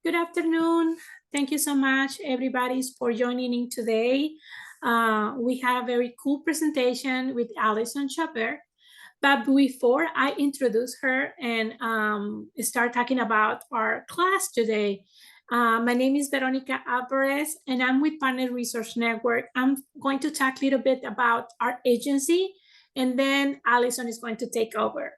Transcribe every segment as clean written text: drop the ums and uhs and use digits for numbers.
Good afternoon. Thank you so much, everybody, for joining in today. We have a very cool presentation with Alison Chopper. But before I introduce her and start talking about our class today, my name is Veronica Alvarez, and I'm with Partner Resource Network. I'm going to talk a little bit about our agency, and then Alison is going to take over.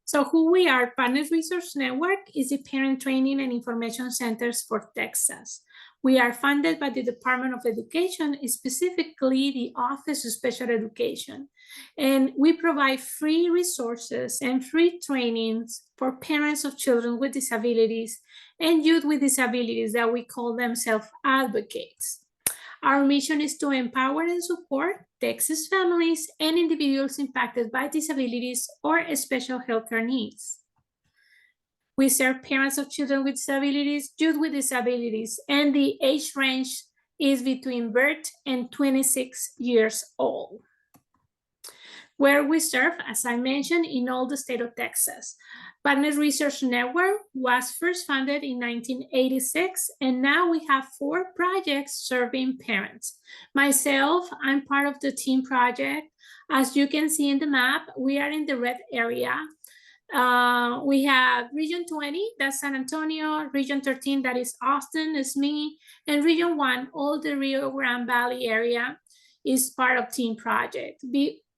So who we are, Partner Resource Network is the parent training and information centers for Texas. We are funded by the Department of Education, specifically the Office of Special Education. And we provide free resources and free trainings for parents of children with disabilities and youth with disabilities that we call them self-advocates. Our mission is to empower and support Texas families and individuals impacted by disabilities or special healthcare needs. We serve parents of children with disabilities, youth with disabilities, and the age range is between birth and 26 years old. Where we serve, as I mentioned, in all the state of Texas. Partner Research Network was first founded in 1986, and now we have 4 projects serving parents. Myself, I'm part of the team project. As you can see in the map, we are in the red area. We have Region 20, that's San Antonio, Region 13, that is Austin, is me, and Region 1, all the Rio Grande Valley area is part of team project.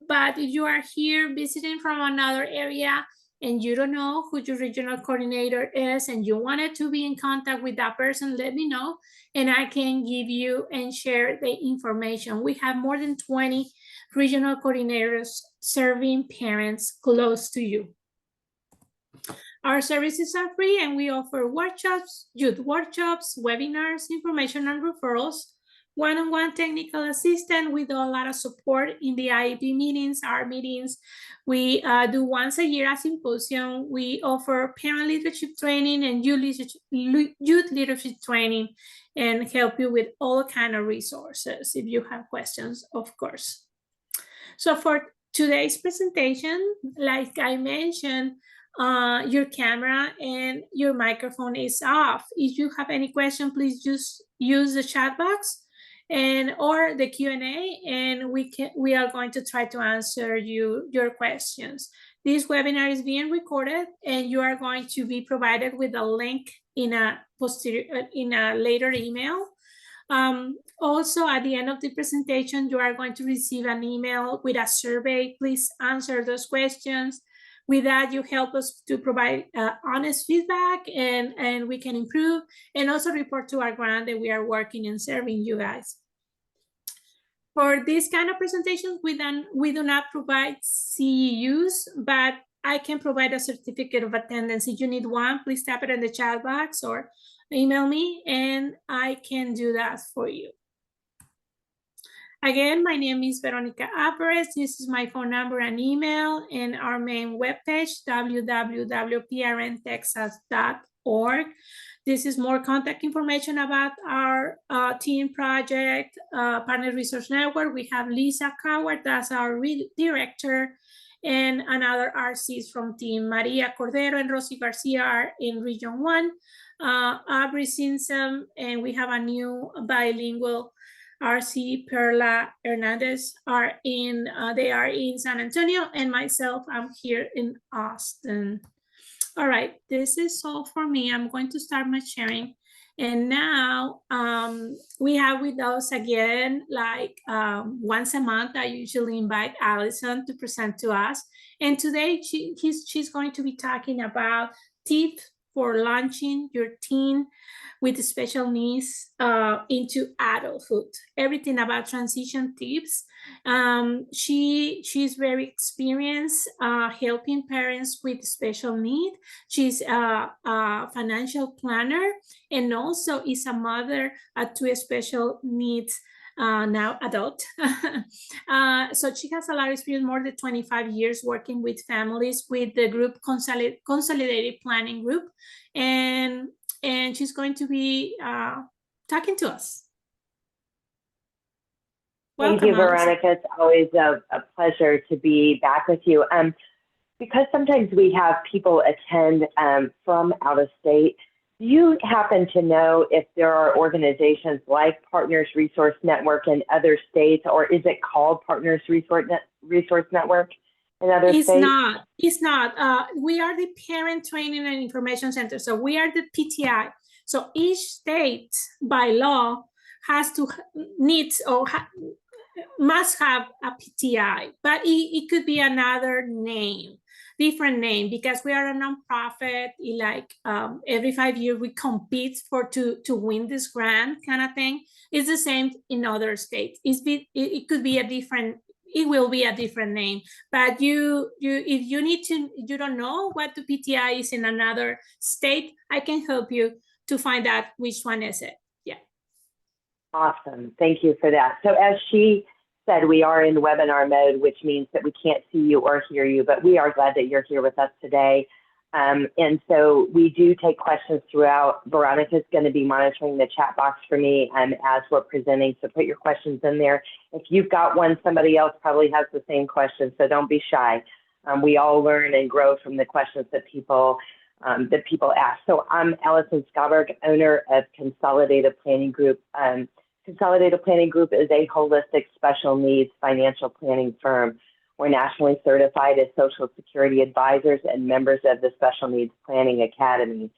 But if you are here visiting from another area and you don't know who your regional coordinator is and you wanted to be in contact with that person, let me know and I can give you and share the information. We have more than 20 regional coordinators serving parents close to you. Our services are free and we offer workshops, youth workshops, webinars, information and referrals, one-on-one technical assistance. We do a lot of support in the IEP meetings, our meetings. We do once a year a symposium. We offer parent leadership training and youth leadership training and help you with all kinds of resources if you have questions, of course. So for today's presentation, like I mentioned, your camera and your microphone is off. If you have any question, please just use the chat box or the Q&A, and we are going to try to answer your questions. This webinar is being recorded, and you are going to be provided with a link in a later email. Also, at the end of the presentation, you are going to receive an email with a survey. Please answer those questions. With that, you help us to provide honest feedback and we can improve and also report to our grant that we are working and serving you guys. For this kind of presentations, we do not provide CEUs, but I can provide a certificate of attendance. If you need one, please tap it in the chat box or email me and I can do that for you. Again, my name is Veronica Alvarez. This is my phone number and email and our main webpage, www.prntexas.org. This is more contact information about our team project, Partner Resource Network. We have Lisa Coward, that's our director, and another RCs from team. Maria Cordero and Rosy Garcia are in Region 1. Aubrey Simpson, and we have a new bilingual RC, Perla Hernandez, they are in San Antonio, and myself, I'm here in Austin. All right, this is all for me. I'm going to start my sharing. And now we have with us again, like once a month, I usually invite Alison to present to us. And today she's going to be talking about tips for launching your teen with special needs into adulthood. Everything about transition tips. She's very experienced helping parents with special need. She's a financial planner and also is a mother to a special needs now adult. So she has a lot of experience, more than 25 years working with families with the group Consolidated Planning Group. And she's going to be talking to us. Welcome, Thank you, Veronica. It's always a pleasure to be back with you. because sometimes we have people attend from out of state, do you happen to know if there are organizations like Partners Resource Network in other states, or is it called Partners Resource Network in other states? It's not. We are the Parent Training and Information Center. So we are the PTI. So each state by law has to must have a PTI, but it could be another name, different name, because we are a nonprofit. Every 5 years we compete to win this grant kind of thing. It's the same in other states. It could be a different. It will be a different name, but if you don't know what the PTI is in another state, I can help you to find out which one is it. Yeah. Awesome. Thank you for that. So as she said, we are in webinar mode, which means that we can't see you or hear you, but we are glad that you're here with us today. And so we do take questions throughout. Veronica's going to be monitoring the chat box for me as we're presenting, so put your questions in there. If you've got one, somebody else probably has the same question, so don't be shy. We all learn and grow from the questions that people ask. So I'm Allison Schaberg, owner of Consolidated Planning Group. Consolidated Planning Group is a holistic special needs financial planning firm. We're nationally certified as Social Security advisors and members of the Special Needs Planning Academy.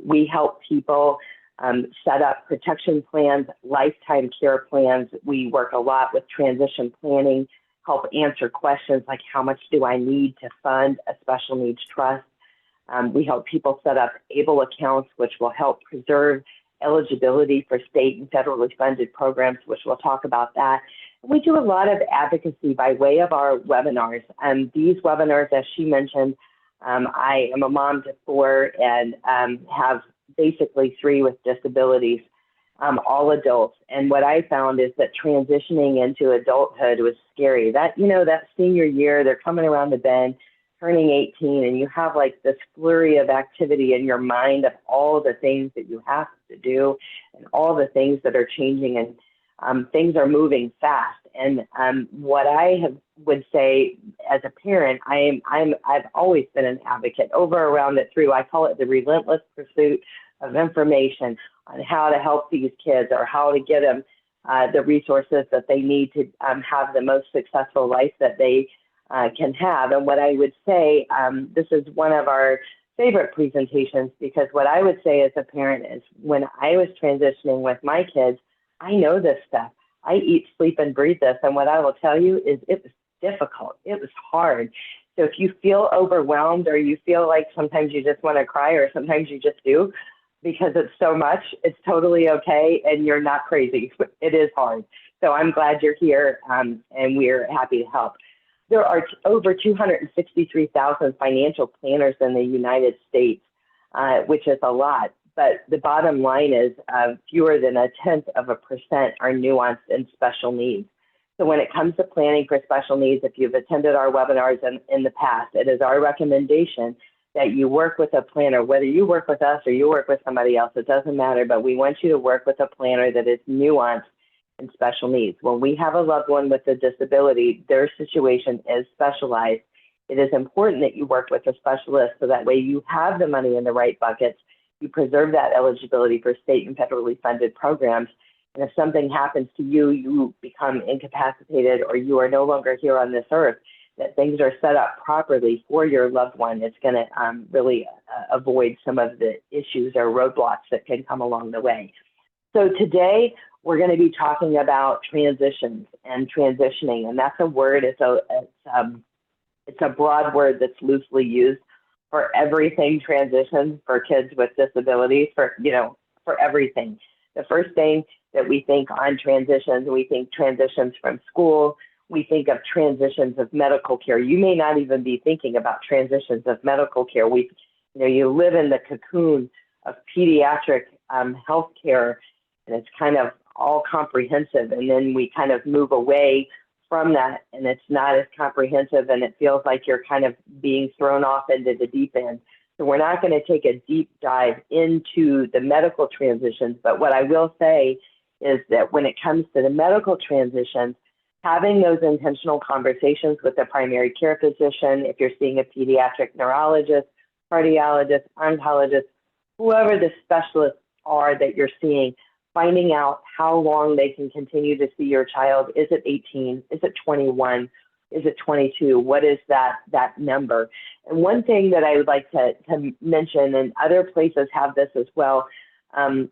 We help people set up protection plans, lifetime care plans. We work a lot with transition planning, help answer questions like how much do I need to fund a special needs trust. We help people set up ABLE accounts, which will help preserve eligibility for state and federally funded programs, which we'll talk about that. We do a lot of advocacy by way of our webinars. These webinars, as she mentioned, I am a mom to 4 and have basically 3 with disabilities, all adults. And what I found is that transitioning into adulthood was scary. That senior year, they're coming around the bend, turning 18, and you have like this flurry of activity in your mind of all the things that you have to do and all the things that are changing, and things are moving fast. And what I would say as a parent, I've always been an advocate over, around it through. I call it the relentless pursuit of information on how to help these kids, or how to get them the resources that they need to have the most successful life that they can have. And what I would say, this is one of our favorite presentations, because what I would say as a parent is, when I was transitioning with my kids, I know this stuff. I eat, sleep, and breathe this. And what I will tell you is it was difficult. It was hard. So if you feel overwhelmed, or you feel like sometimes you just want to cry, or sometimes you just do because it's so much, it's totally okay. And you're not crazy. It is hard. So I'm glad you're here, and we're happy to help. There are over 263,000 financial planners in the United States, which is a lot. But the bottom line is fewer than 0.1% are nuanced and special needs. So when it comes to planning for special needs, if you've attended our webinars in the past, it is our recommendation that you work with a planner. Whether you work with us or you work with somebody else, it doesn't matter, but we want you to work with a planner that is nuanced and special needs. When we have a loved one with a disability, their situation is specialized. It is important that you work with a specialist, so that way you have the money in the right buckets. You preserve that eligibility for state and federally funded programs. And if something happens to you, you become incapacitated, or you are no longer here on this earth, that things are set up properly for your loved one. It's going to really avoid some of the issues or roadblocks that can come along the way. So today we're going to be talking about transitions and transitioning, and that's a word. It's a broad word that's loosely used for everything transitions, for kids with disabilities, for everything. The first thing that we think on transitions, we think transitions from school, we think of transitions of medical care. You may not even be thinking about transitions of medical care. You live in the cocoon of pediatric health care, and it's kind of all comprehensive, and then we kind of move away from that, and it's not as comprehensive, and it feels like you're kind of being thrown off into the deep end. So we're not going to take a deep dive into the medical transitions, but what I will say is that when it comes to the medical transitions, having those intentional conversations with the primary care physician, if you're seeing a pediatric neurologist, cardiologist, oncologist, whoever the specialists are that you're seeing, finding out how long they can continue to see your child. Is it 18? Is it 21? Is it 22? What is that number? And one thing that I would like to mention, and other places have this as well,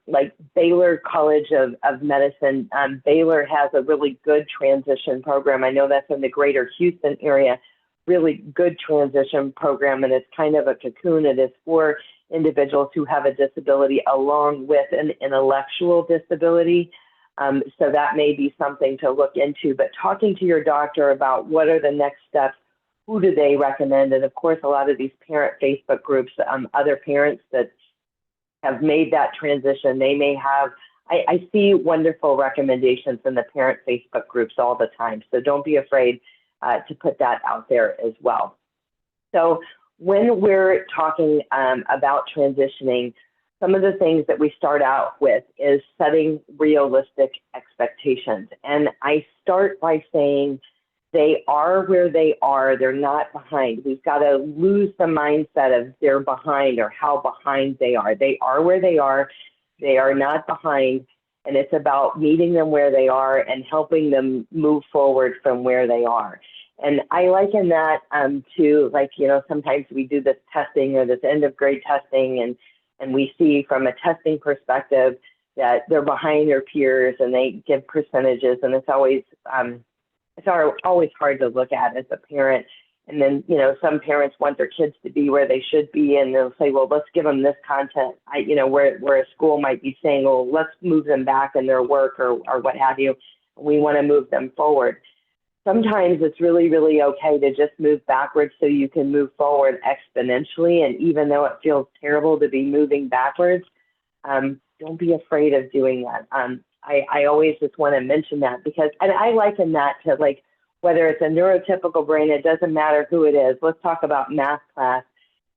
like Baylor College of Medicine, Baylor has a really good transition program. I know that's in the greater Houston area, really good transition program, and it's kind of a cocoon. It is for individuals who have a disability along with an intellectual disability. So that may be something to look into, but talking to your doctor about what are the next steps, who do they recommend? And of course, a lot of these parent Facebook groups, other parents that have made that transition, they may have, I see wonderful recommendations in the parent Facebook groups all the time. So don't be afraid to put that out there as well. So when we're talking about transitioning, some of the things that we start out with is setting realistic expectations. And I start by saying they are where they are. They're not behind. We've got to lose the mindset of they're behind or how behind they are. They are where they are. They are not behind. And it's about meeting them where they are and helping them move forward from where they are. And I liken that to, like, sometimes we do this testing or this end of grade testing, and we see from a testing perspective that they're behind their peers and they give percentages, and it's always hard to look at as a parent. And then, some parents want their kids to be where they should be, and they'll say, well, let's give them this content, where a school might be saying, well, let's move them back in their work or what have you. We want to move them forward. Sometimes it's really, really okay to just move backwards so you can move forward exponentially. And even though it feels terrible to be moving backwards, don't be afraid of doing that. I always just want to mention that because, and I liken that to, like, whether it's a neurotypical brain, it doesn't matter who it is. Let's talk about math class.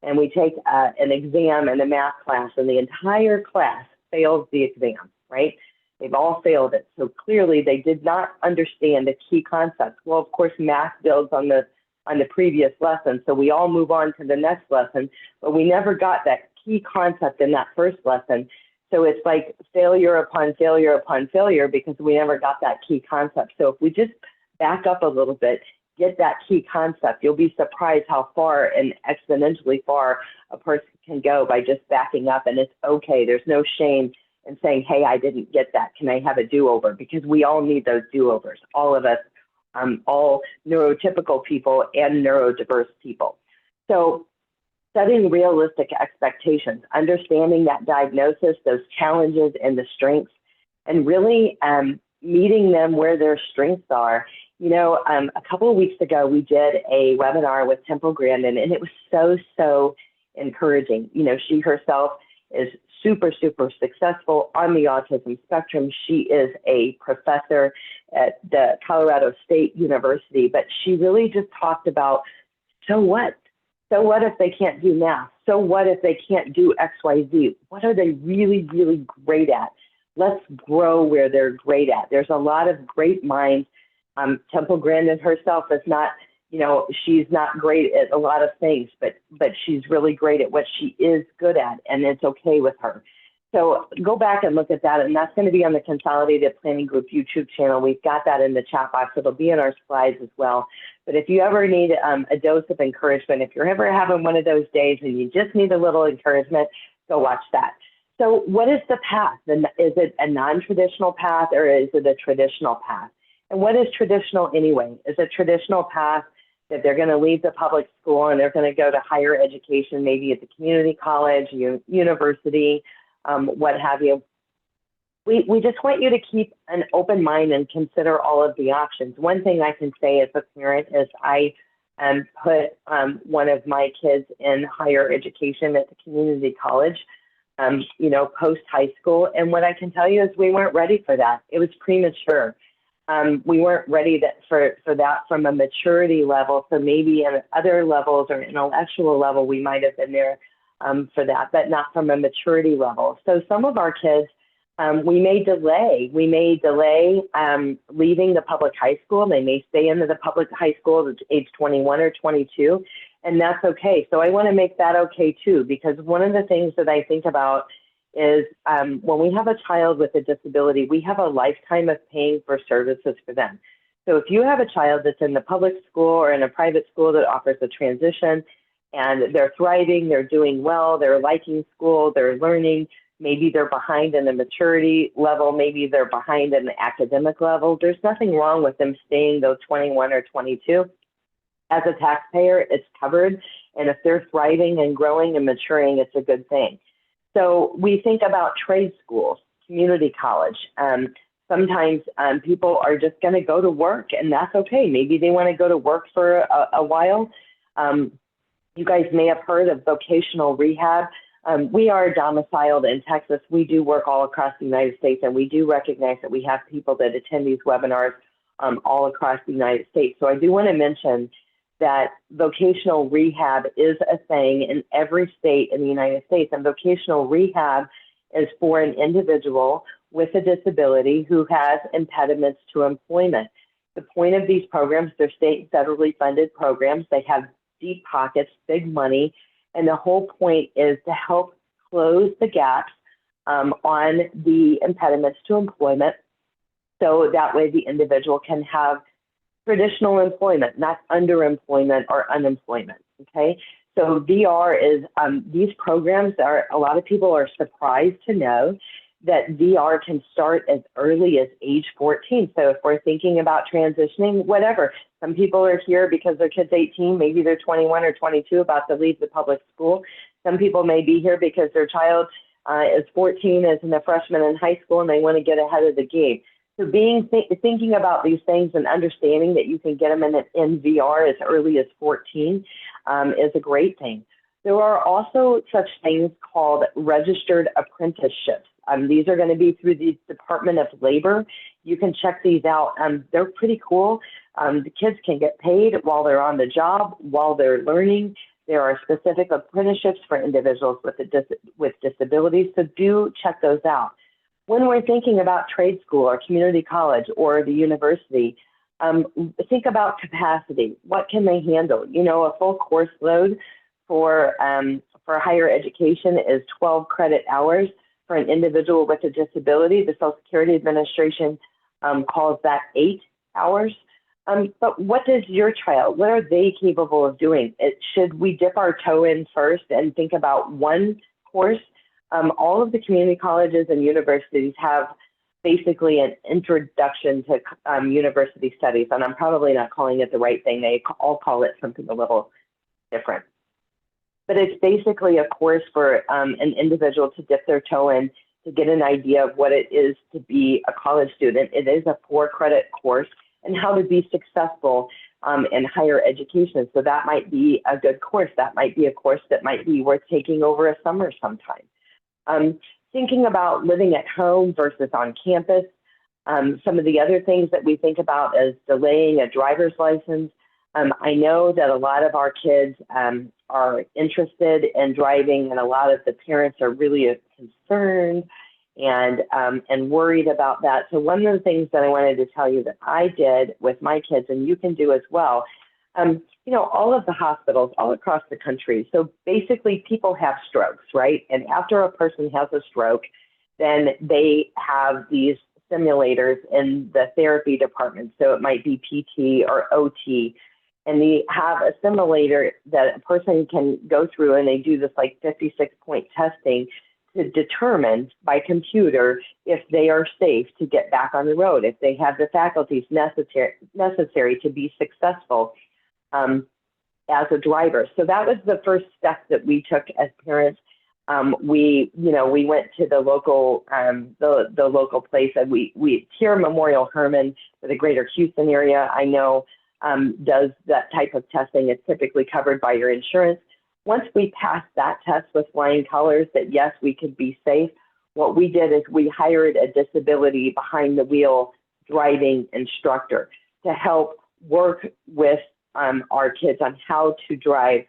And we take an exam in a math class, and the entire class fails the exam, right? They've all failed it. So clearly they did not understand the key concepts. Well, of course, math builds on the previous lesson. So we all move on to the next lesson, but we never got that key concept in that first lesson. So it's like failure upon failure upon failure because we never got that key concept. So if we just back up a little bit, get that key concept, you'll be surprised how far and exponentially far a person can go by just backing up. And it's okay. There's no shame and saying, hey, I didn't get that. Can I have a do-over? Because we all need those do-overs, all of us, all neurotypical people and neurodiverse people. So setting realistic expectations, understanding that diagnosis, those challenges and the strengths, and really meeting them where their strengths are. A couple of weeks ago, we did a webinar with Temple Grandin, and it was so encouraging. She herself is super successful on the autism spectrum. She is a professor at the Colorado State University, but she really just talked about, so what? So what if they can't do math? So what if they can't do X, Y, Z? What are they really, really great at? Let's grow where they're great at. There's a lot of great minds. Temple Grandin herself is not, she's not great at a lot of things, but she's really great at what she is good at, and it's okay with her. So go back and look at that, and that's going to be on the Consolidated Planning Group YouTube channel. We've got that in the chat box. It'll be in our slides as well. But if you ever need a dose of encouragement, if you're ever having one of those days and you just need a little encouragement, go watch that. So what is the path? Is it a non-traditional path or is it a traditional path? And what is traditional anyway? Is a traditional path that they're going to leave the public school and they're going to go to higher education, maybe at the community college, university, what have you. We just want you to keep an open mind and consider all of the options. One thing I can say as a parent is I put one of my kids in higher education at the community college, post high school. And what I can tell you is we weren't ready for that. It was premature. We weren't ready for that from a maturity level. So maybe at other levels or intellectual level, we might have been there for that, but not from a maturity level. So some of our kids We may delay. Leaving the public high school. They may stay into the public high school at age 21 or 22, and that's okay. So I want to make that okay too, because one of the things that I think about is when we have a child with a disability, we have a lifetime of paying for services for them. So if you have a child that's in the public school or in a private school that offers a transition and they're thriving, they're doing well, they're liking school, they're learning, maybe they're behind in the maturity level, maybe they're behind in the academic level, there's nothing wrong with them staying though 21 or 22. As a taxpayer, it's covered. And if they're thriving and growing and maturing, it's a good thing. So we think about trade schools, community college. Sometimes people are just going to go to work, and that's okay. Maybe they want to go to work for a while. You guys may have heard of vocational rehab. We are domiciled in Texas. We do work all across the United States, and we do recognize that we have people that attend these webinars all across the United States. So I do want to mention that vocational rehab is a thing in every state in the United States, and vocational rehab is for an individual with a disability who has impediments to employment. The point of these programs, they're state and federally funded programs. They have deep pockets, big money, and the whole point is to help close the gaps on the impediments to employment, so that way the individual can have traditional employment, not underemployment or unemployment, okay? So VR is, these programs are, a lot of people are surprised to know that VR can start as early as age 14. So if we're thinking about transitioning, whatever, some people are here because their kid's 18, maybe they're 21 or 22 about to leave the public school. Some people may be here because their child is 14, is a freshman in high school, and they want to get ahead of the game. So thinking about these things and understanding that you can get them in VR as early as 14 is a great thing. There are also such things called registered apprenticeships. These are going to be through the Department of Labor. You can check these out. They're pretty cool. The kids can get paid while they're on the job, while they're learning. There are specific apprenticeships for individuals with disabilities, so do check those out. When we're thinking about trade school or community college or the university, think about capacity. What can they handle? You know, a full course load for higher education is 12 credit hours for an individual with a disability. The Social Security Administration calls that 8 hours. But what does your child, what are they capable of doing? Should we dip our toe in first and think about one course? All of the community colleges and universities have basically an introduction to university studies, and I'm probably not calling it the right thing. They all call it something a little different. But it's basically a course for an individual to dip their toe in to get an idea of what it is to be a college student. It is a 4-credit course, and how to be successful in higher education. So that might be a good course. That might be a course that might be worth taking over a summer sometime. Thinking about living at home versus on campus. Some of the other things that we think about is delaying a driver's license. I know that a lot of our kids are interested in driving, and a lot of the parents are really concerned and worried about that. So one of the things that I wanted to tell you that I did with my kids, and you can do as well, you know, all of the hospitals all across the country. So basically people have strokes, right? And after a person has a stroke, then they have these simulators in the therapy department. So it might be PT or OT. And they have a simulator that a person can go through, and they do this like 56-point testing to determine by computer if they are safe to get back on the road, if they have the faculties necessary to be successful as a driver. So that was the first step that we took as parents. We went to the local place, and we here Memorial Hermann for the Greater Houston area, I know does that type of testing. It's typically covered by your insurance. Once we passed that test with flying colors that yes, we could be safe, what we did is we hired a disability behind the wheel driving instructor to help work with our kids on how to drive,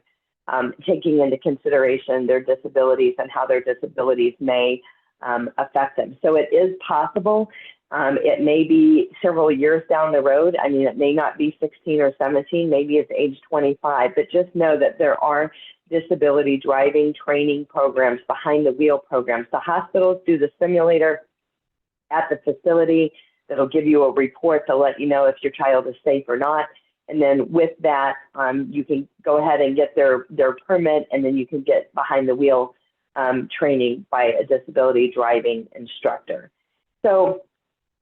taking into consideration their disabilities and how their disabilities may affect them. So it is possible. It may be several years down the road. I mean, it may not be 16 or 17, maybe it's age 25, but just know that there are disability driving training programs, behind the wheel programs. The hospitals do the simulator at the facility that'll give you a report to let you know if your child is safe or not. And then with that, you can go ahead and get their permit, and then you can get behind the wheel training by a disability driving instructor. So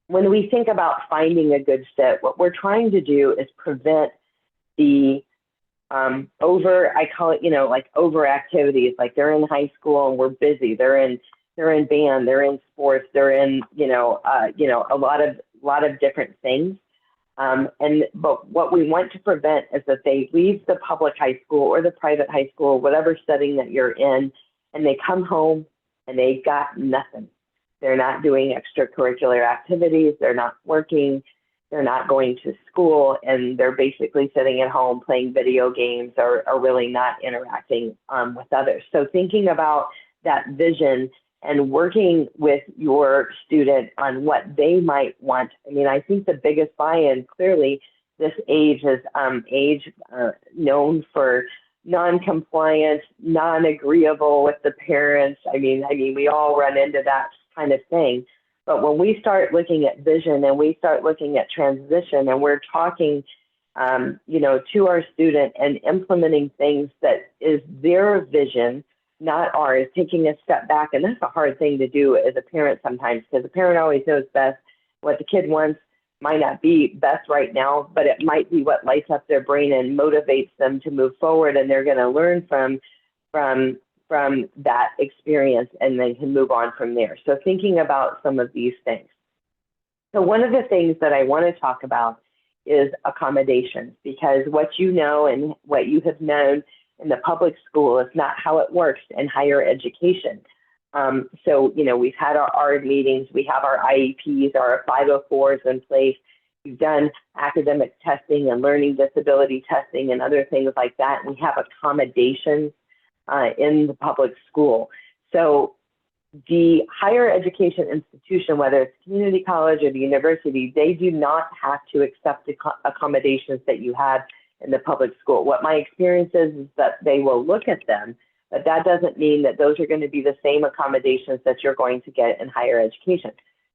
when we think about finding a good fit, what we're trying to do is prevent the I call it, like over activities. Like they're in high school and we're busy. They're in band, they're in sports, they're in, a lot of different things. But what we want to prevent is that they leave the public high school or the private high school, whatever setting that you're in, and they come home and they got nothing. They're not doing extracurricular activities. They're not working. They're not going to school, and they're basically sitting at home playing video games or really not interacting with others. So thinking about that vision and working with your student on what they might want. I mean, I think the biggest buy-in, clearly, this age is known for non-compliant, non-agreeable with the parents. I mean, we all run into that kind of thing. But when we start looking at vision and we start looking at transition, and we're talking, to our student and implementing things that is their vision, not ours, taking a step back. And that's a hard thing to do as a parent sometimes, because the parent always knows best. What the kid wants might not be best right now, but it might be what lights up their brain and motivates them to move forward. And they're going to learn from that experience, and then can move on from there. So thinking about some of these things. So one of the things that I want to talk about is accommodations, because what you know and what you have known in the public school is not how it works in higher education. So, we've had our ARD meetings, we have our IEPs, our 504s in place. We've done academic testing and learning disability testing and other things like that. And we have accommodations in the public school. So the higher education institution, whether it's community college or the university, they do not have to accept the accommodations that you have in the public school. What my experience is that they will look at them, but that doesn't mean that those are going to be the same accommodations that you're going to get in higher education.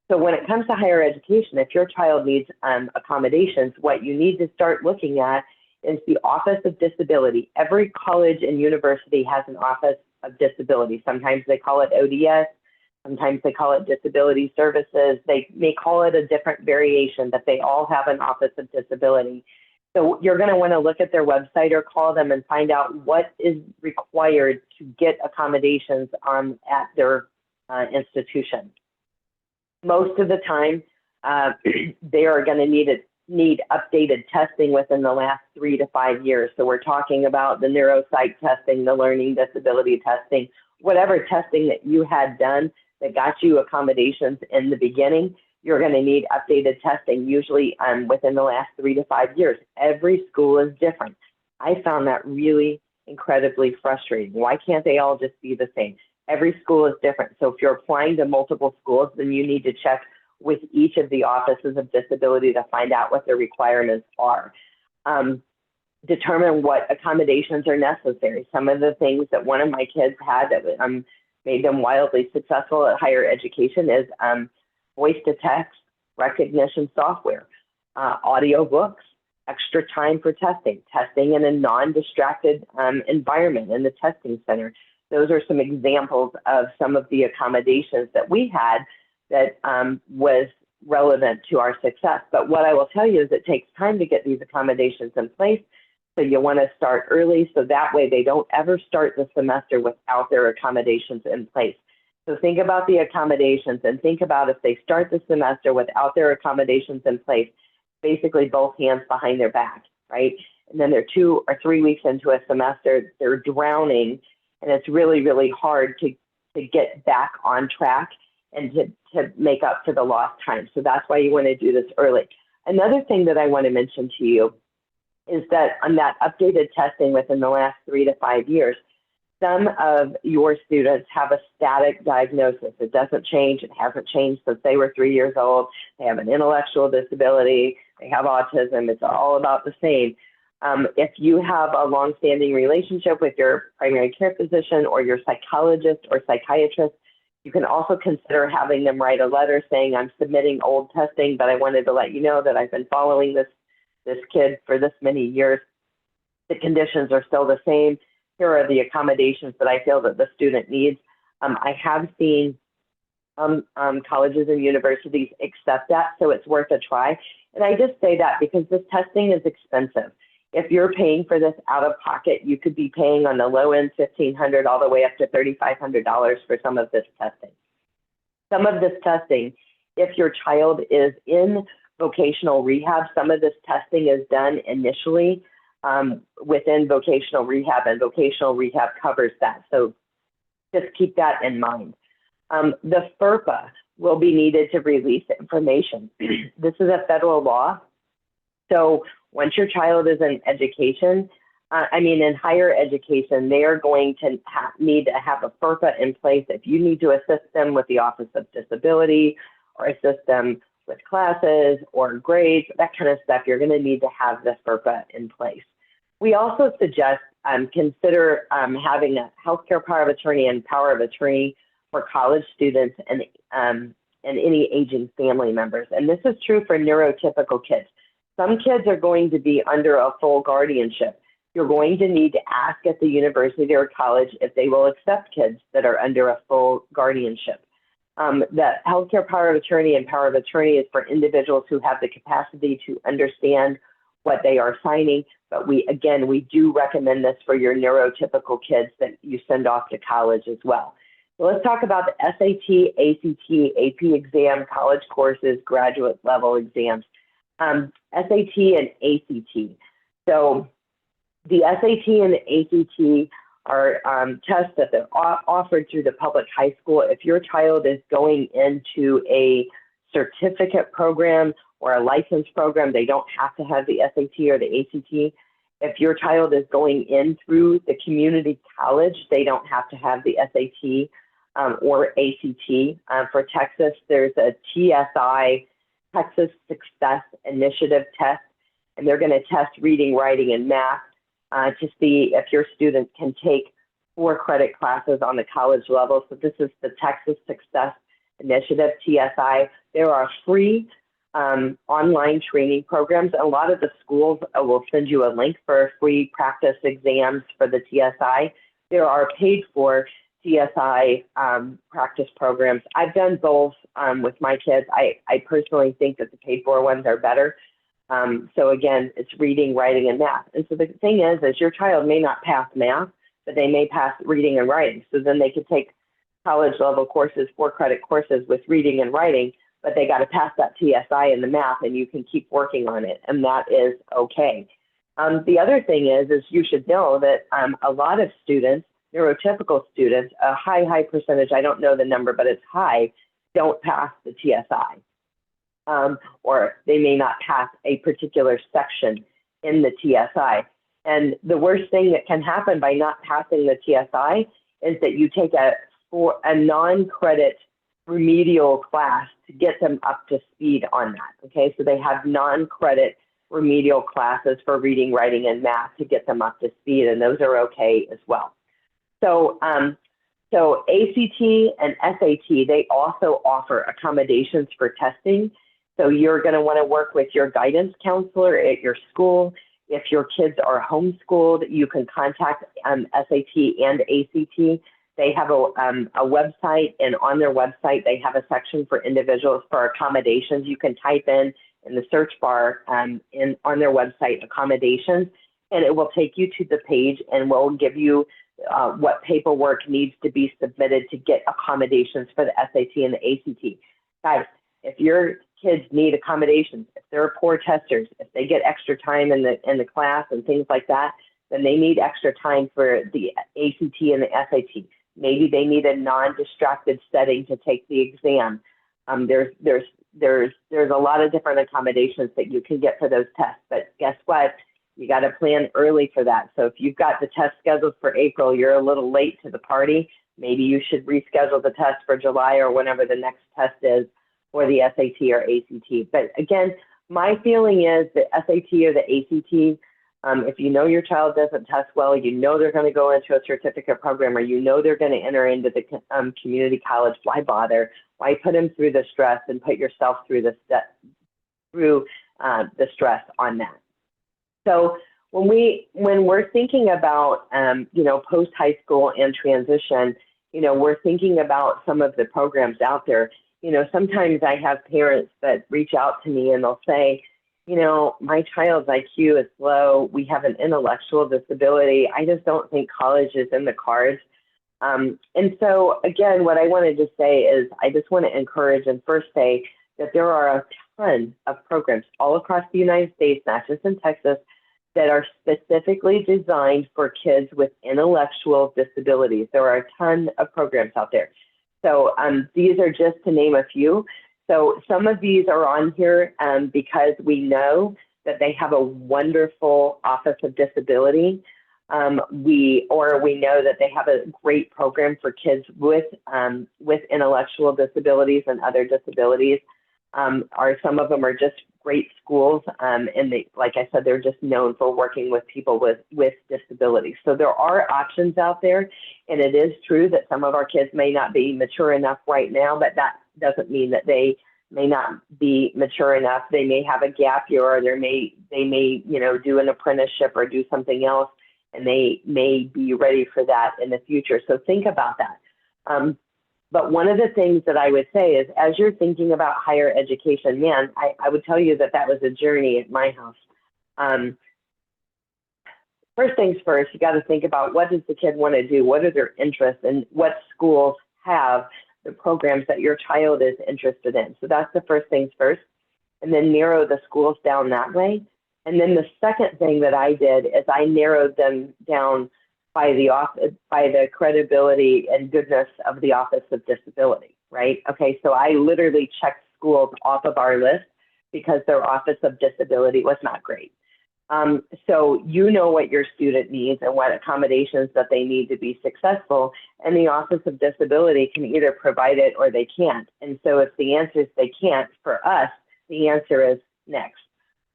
So when it comes to higher education, if your child needs accommodations, what you need to start looking at is the Office of Disability. Every college and university has an Office of Disability. Sometimes they call it ODS, sometimes they call it Disability Services. They may call it a different variation, but they all have an Office of Disability. So you're going to want to look at their website or call them and find out what is required to get accommodations at their institution. Most of the time, they are going to need updated testing within the last 3 to 5 years. So we're talking about the neuropsych testing, the learning disability testing, whatever testing that you had done that got you accommodations in the beginning, you're going to need updated testing, usually within the last 3 to 5 years. Every school is different. I found that really incredibly frustrating. Why can't they all just be the same? Every school is different. So if you're applying to multiple schools, then you need to check with each of the offices of disability to find out what their requirements are. Determine what accommodations are necessary. Some of the things that one of my kids had that made them wildly successful at higher education is voice-to-text recognition software, audio books, extra time for testing in a non-distracted environment in the testing center. Those are some examples of some of the accommodations that we had that was relevant to our success. But what I will tell you is it takes time to get these accommodations in place. So you want to start early so that way they don't ever start the semester without their accommodations in place. So think about the accommodations and think about if they start the semester without their accommodations in place, basically both hands behind their back, right? And then they're 2 or 3 weeks into a semester, they're drowning, and it's really, really hard to get back on track and to make up for the lost time. So that's why you want to do this early. Another thing that I want to mention to you is that on that updated testing within the last 3 to 5 years, Some of your students have a static diagnosis. It doesn't change. It hasn't changed since they were 3 years old. They have an intellectual disability. They have autism. It's all about the same. If you have a longstanding relationship with your primary care physician or your psychologist or psychiatrist, you can also consider having them write a letter saying, I'm submitting old testing, but I wanted to let you know that I've been following this kid for this many years. The conditions are still the same. Here are the accommodations that I feel that the student needs. I have seen colleges and universities accept that, so it's worth a try. And I just say that because this testing is expensive. If you're paying for this out of pocket, you could be paying on the low end $1,500 all the way up to $3,500 for some of this testing. Some of this testing, if your child is in vocational rehab, some of this testing is done initially within vocational rehab, and vocational rehab covers that. So just keep that in mind. The FERPA will be needed to release information. This is a federal law. So once your child is in education, in higher education, they are going to need to have a FERPA in place. If you need to assist them with the Office of Disability or assist them with classes or grades, that kind of stuff, you're going to need to have the FERPA in place. We also suggest consider having a healthcare power of attorney and power of attorney for college students and any aging family members. And this is true for neurotypical kids. Some kids are going to be under a full guardianship. You're going to need to ask at the university or college if they will accept kids that are under a full guardianship. The healthcare power of attorney and power of attorney is for individuals who have the capacity to understand what they are signing. But we do recommend this for your neurotypical kids that you send off to college as well. So let's talk about the SAT, ACT, AP exam, college courses, graduate level exams. SAT and ACT. So the SAT and the ACT are tests that are offered through the public high school. If your child is going into a certificate program or a license program, they don't have to have the SAT or the ACT. If your child is going in through the community college, they don't have to have the SAT or ACT. For Texas, there's a TSI, Texas Success Initiative test, and they're going to test reading, writing, and math to see if your students can take 4 credit classes on the college level. So this is the Texas Success Initiative, TSI. There are free online training programs. A lot of the schools will send you a link for free practice exams for the TSI. There are paid for TSI practice programs. I've done both with my kids. I personally think that the paid for ones are better. So again, it's reading, writing, and math. And so the thing is your child may not pass math, but they may pass reading and writing. So then they could take college level courses, 4 credit courses with reading and writing, but they got to pass that TSI in the math, and you can keep working on it, and that is okay. The other thing is you should know that a lot of students, neurotypical students, a high percentage, I don't know the number, but it's high, don't pass the TSI. Or they may not pass a particular section in the TSI. And the worst thing that can happen by not passing the TSI is that you take a non-credit remedial class to get them up to speed on that. Okay, so they have non-credit remedial classes for reading, writing, and math to get them up to speed, and those are okay as well. So ACT and SAT, they also offer accommodations for testing. So you're going to want to work with your guidance counselor at your school. If your kids are homeschooled, you can contact SAT and ACT. They have a website, and on their website, they have a section for individuals for accommodations. You can type in the search bar on their website, accommodations, and it will take you to the page and will give you what paperwork needs to be submitted to get accommodations for the SAT and the ACT. Guys, if your kids need accommodations, if they're poor testers, if they get extra time in the class and things like that, then they need extra time for the ACT and the SAT. Maybe they need a non-distracted setting to take the exam. There's a lot of different accommodations that you can get for those tests. But guess what? You got to plan early for that. So if you've got the test scheduled for April, you're a little late to the party. Maybe you should reschedule the test for July or whenever the next test is for the SAT or ACT. But again, my feeling is that SAT or the ACT, if you know your child doesn't test well, you know they're going to go into a certificate program, or you know they're going to enter into the community college, why bother? Why put them through the stress and put yourself through the stress on that? So when we're thinking about post high school and transition, we're thinking about some of the programs out there. Sometimes I have parents that reach out to me and they'll say, my child's IQ is low. We have an intellectual disability. I just don't think college is in the cards. And so, again, what I wanted to say is I just want to encourage and first say that there are a ton of programs all across the United States, not just in Texas, that are specifically designed for kids with intellectual disabilities. There are a ton of programs out there. So these are just to name a few. So some of these are on here because we know that they have a wonderful Office of Disability. We know that they have a great program for kids with intellectual disabilities and other disabilities. Some of them are just great schools, and like I said, they're just known for working with people with disabilities. So there are options out there, and it is true that some of our kids may not be mature enough right now, but that doesn't mean that they may not be mature enough. They may have a gap year, or they may do an apprenticeship or do something else, and they may be ready for that in the future. So think about that. But one of the things that I would say is, as you're thinking about higher education, man, I would tell you that was a journey at my house. First things first, you got to think about, what does the kid want to do? What are their interests, and what schools have the programs that your child is interested in? So that's the first things first, and then narrow the schools down that way. And then the second thing that I did is I narrowed them down by the credibility and goodness of the Office of Disability, right? Okay, so I literally checked schools off of our list because their Office of Disability was not great. So you know what your student needs and what accommodations that they need to be successful, and the Office of Disability can either provide it or they can't. And so if the answer is they can't, for us, the answer is next.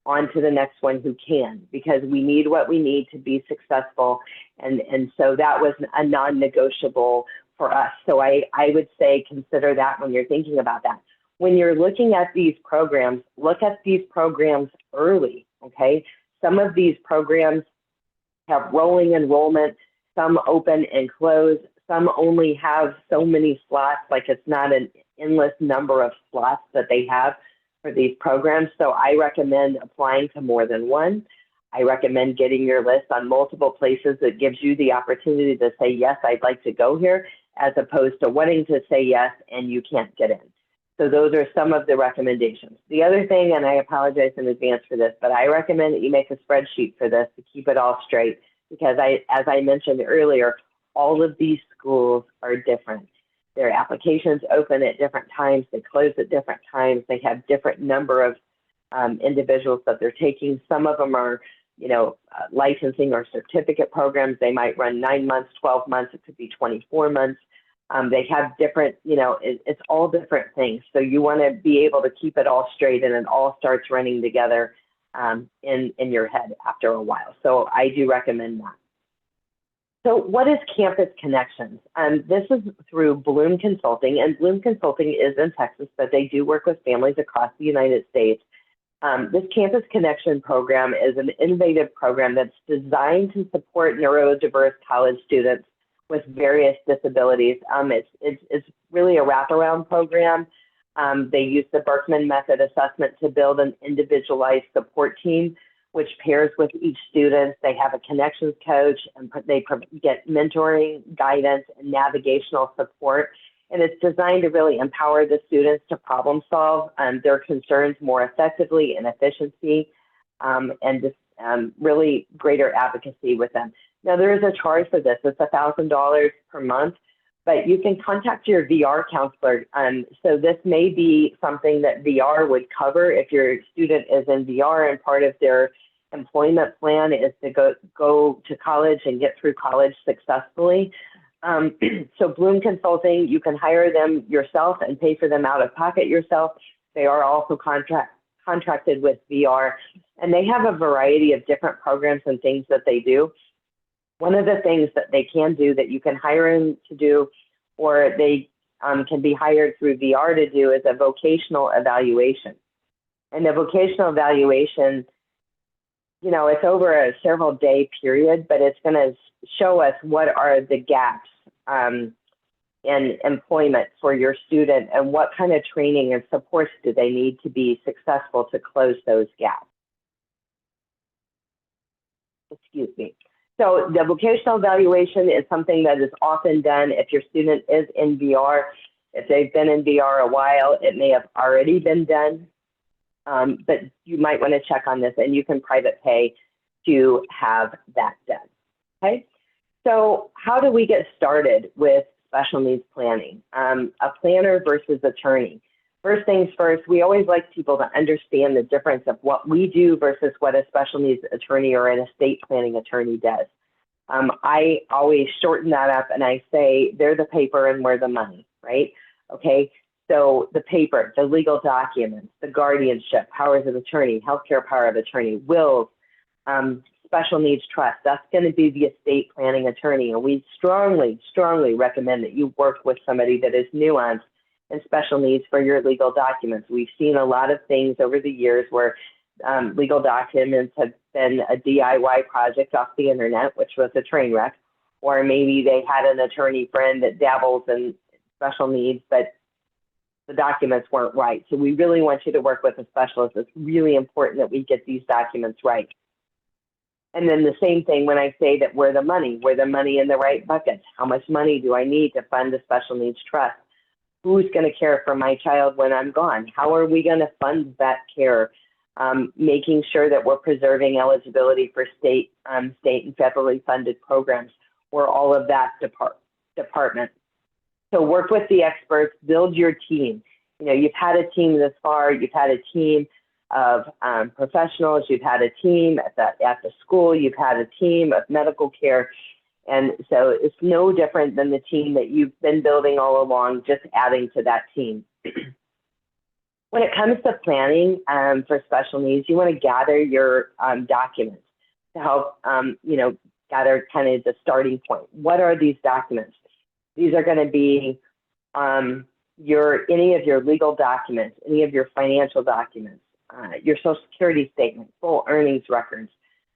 On to the next one who can, because we need what we need to be successful. And so that was a non-negotiable for us. So I would say consider that when you're thinking about that. When you're looking at these programs, look at these programs early, okay? Some of these programs have rolling enrollment, some open and close, some only have so many slots, like it's not an endless number of slots that they have for these programs. So I recommend applying to more than one. I recommend getting your list on multiple places that gives you the opportunity to say, yes, I'd like to go here, as opposed to wanting to say yes and you can't get in. So those are some of the recommendations. The other thing, and I apologize in advance for this, but I recommend that you make a spreadsheet for this to keep it all straight, because as I mentioned earlier, all of these schools are different. Their applications open at different times, they close at different times, they have different number of individuals that they're taking. Some of them are, licensing or certificate programs. They might run 9 months, 12 months, it could be 24 months. They have different, it's all different things. So you want to be able to keep it all straight, and it all starts running together in your head after a while. So I do recommend that. So what is Campus Connections? This is through Bloom Consulting, and Bloom Consulting is in Texas, but they do work with families across the United States. This Campus Connection program is an innovative program that's designed to support neurodiverse college students with various disabilities. It's really a wraparound program. They use the Berkman method assessment to build an individualized support team, which pairs with each student. They have a connections coach, and they get mentoring, guidance, and navigational support. And it's designed to really empower the students to problem solve their concerns more effectively and efficiency, and just really greater advocacy with them. Now, there is a charge for this. It's $1,000 per month, but you can contact your VR counselor. So this may be something that VR would cover if your student is in VR and part of their employment plan is to go to college and get through college successfully. So Bloom Consulting, you can hire them yourself and pay for them out of pocket yourself. They are also contracted with VR, and they have a variety of different programs and things that they do. One of the things that they can do that you can hire them to do, or they can be hired through VR to do, is a vocational evaluation. And the vocational evaluation, you know, it's over a several day period, but it's going to show us what are the gaps in employment for your student and what kind of training and supports do they need to be successful to close those gaps. Excuse me. So the vocational evaluation is something that is often done if your student is in VR. If they've been in VR a while, it may have already been done, but you might want to check on this, and you can private pay to have that done. Okay, so how do we get started with special needs planning? A planner versus attorney. First things first, we always like people to understand the difference of what we do versus what a special needs attorney or an estate planning attorney does. I always shorten that up and I say they're the paper and we're the money, right? Okay, so the paper, the legal documents, the guardianship, powers of attorney, healthcare power of attorney, wills, special needs trust, that's going to be the estate planning attorney. And we strongly, strongly recommend that you work with somebody that is nuanced and special needs for your legal documents. We've seen a lot of things over the years where legal documents have been a DIY project off the internet, which was a train wreck, or maybe they had an attorney friend that dabbles in special needs, but the documents weren't right. So we really want you to work with a specialist. It's really important that we get these documents right. And then the same thing when I say that we're the money in the right buckets. How much money do I need to fund a special needs trust? Who's going to care for my child when I'm gone? How are we going to fund that care? Making sure that we're preserving eligibility for state and federally funded programs, or all of that department. So work with the experts, build your team. You know, you've had a team this far, you've had a team of professionals, you've had a team at the school, you've had a team of medical care. And so it's no different than the team that you've been building all along, just adding to that team. When it comes to planning for special needs, you want to gather your documents to help, you know, gather kind of the starting point. What are these documents? These are going to be any of your legal documents, any of your financial documents, your Social Security statement, full earnings records,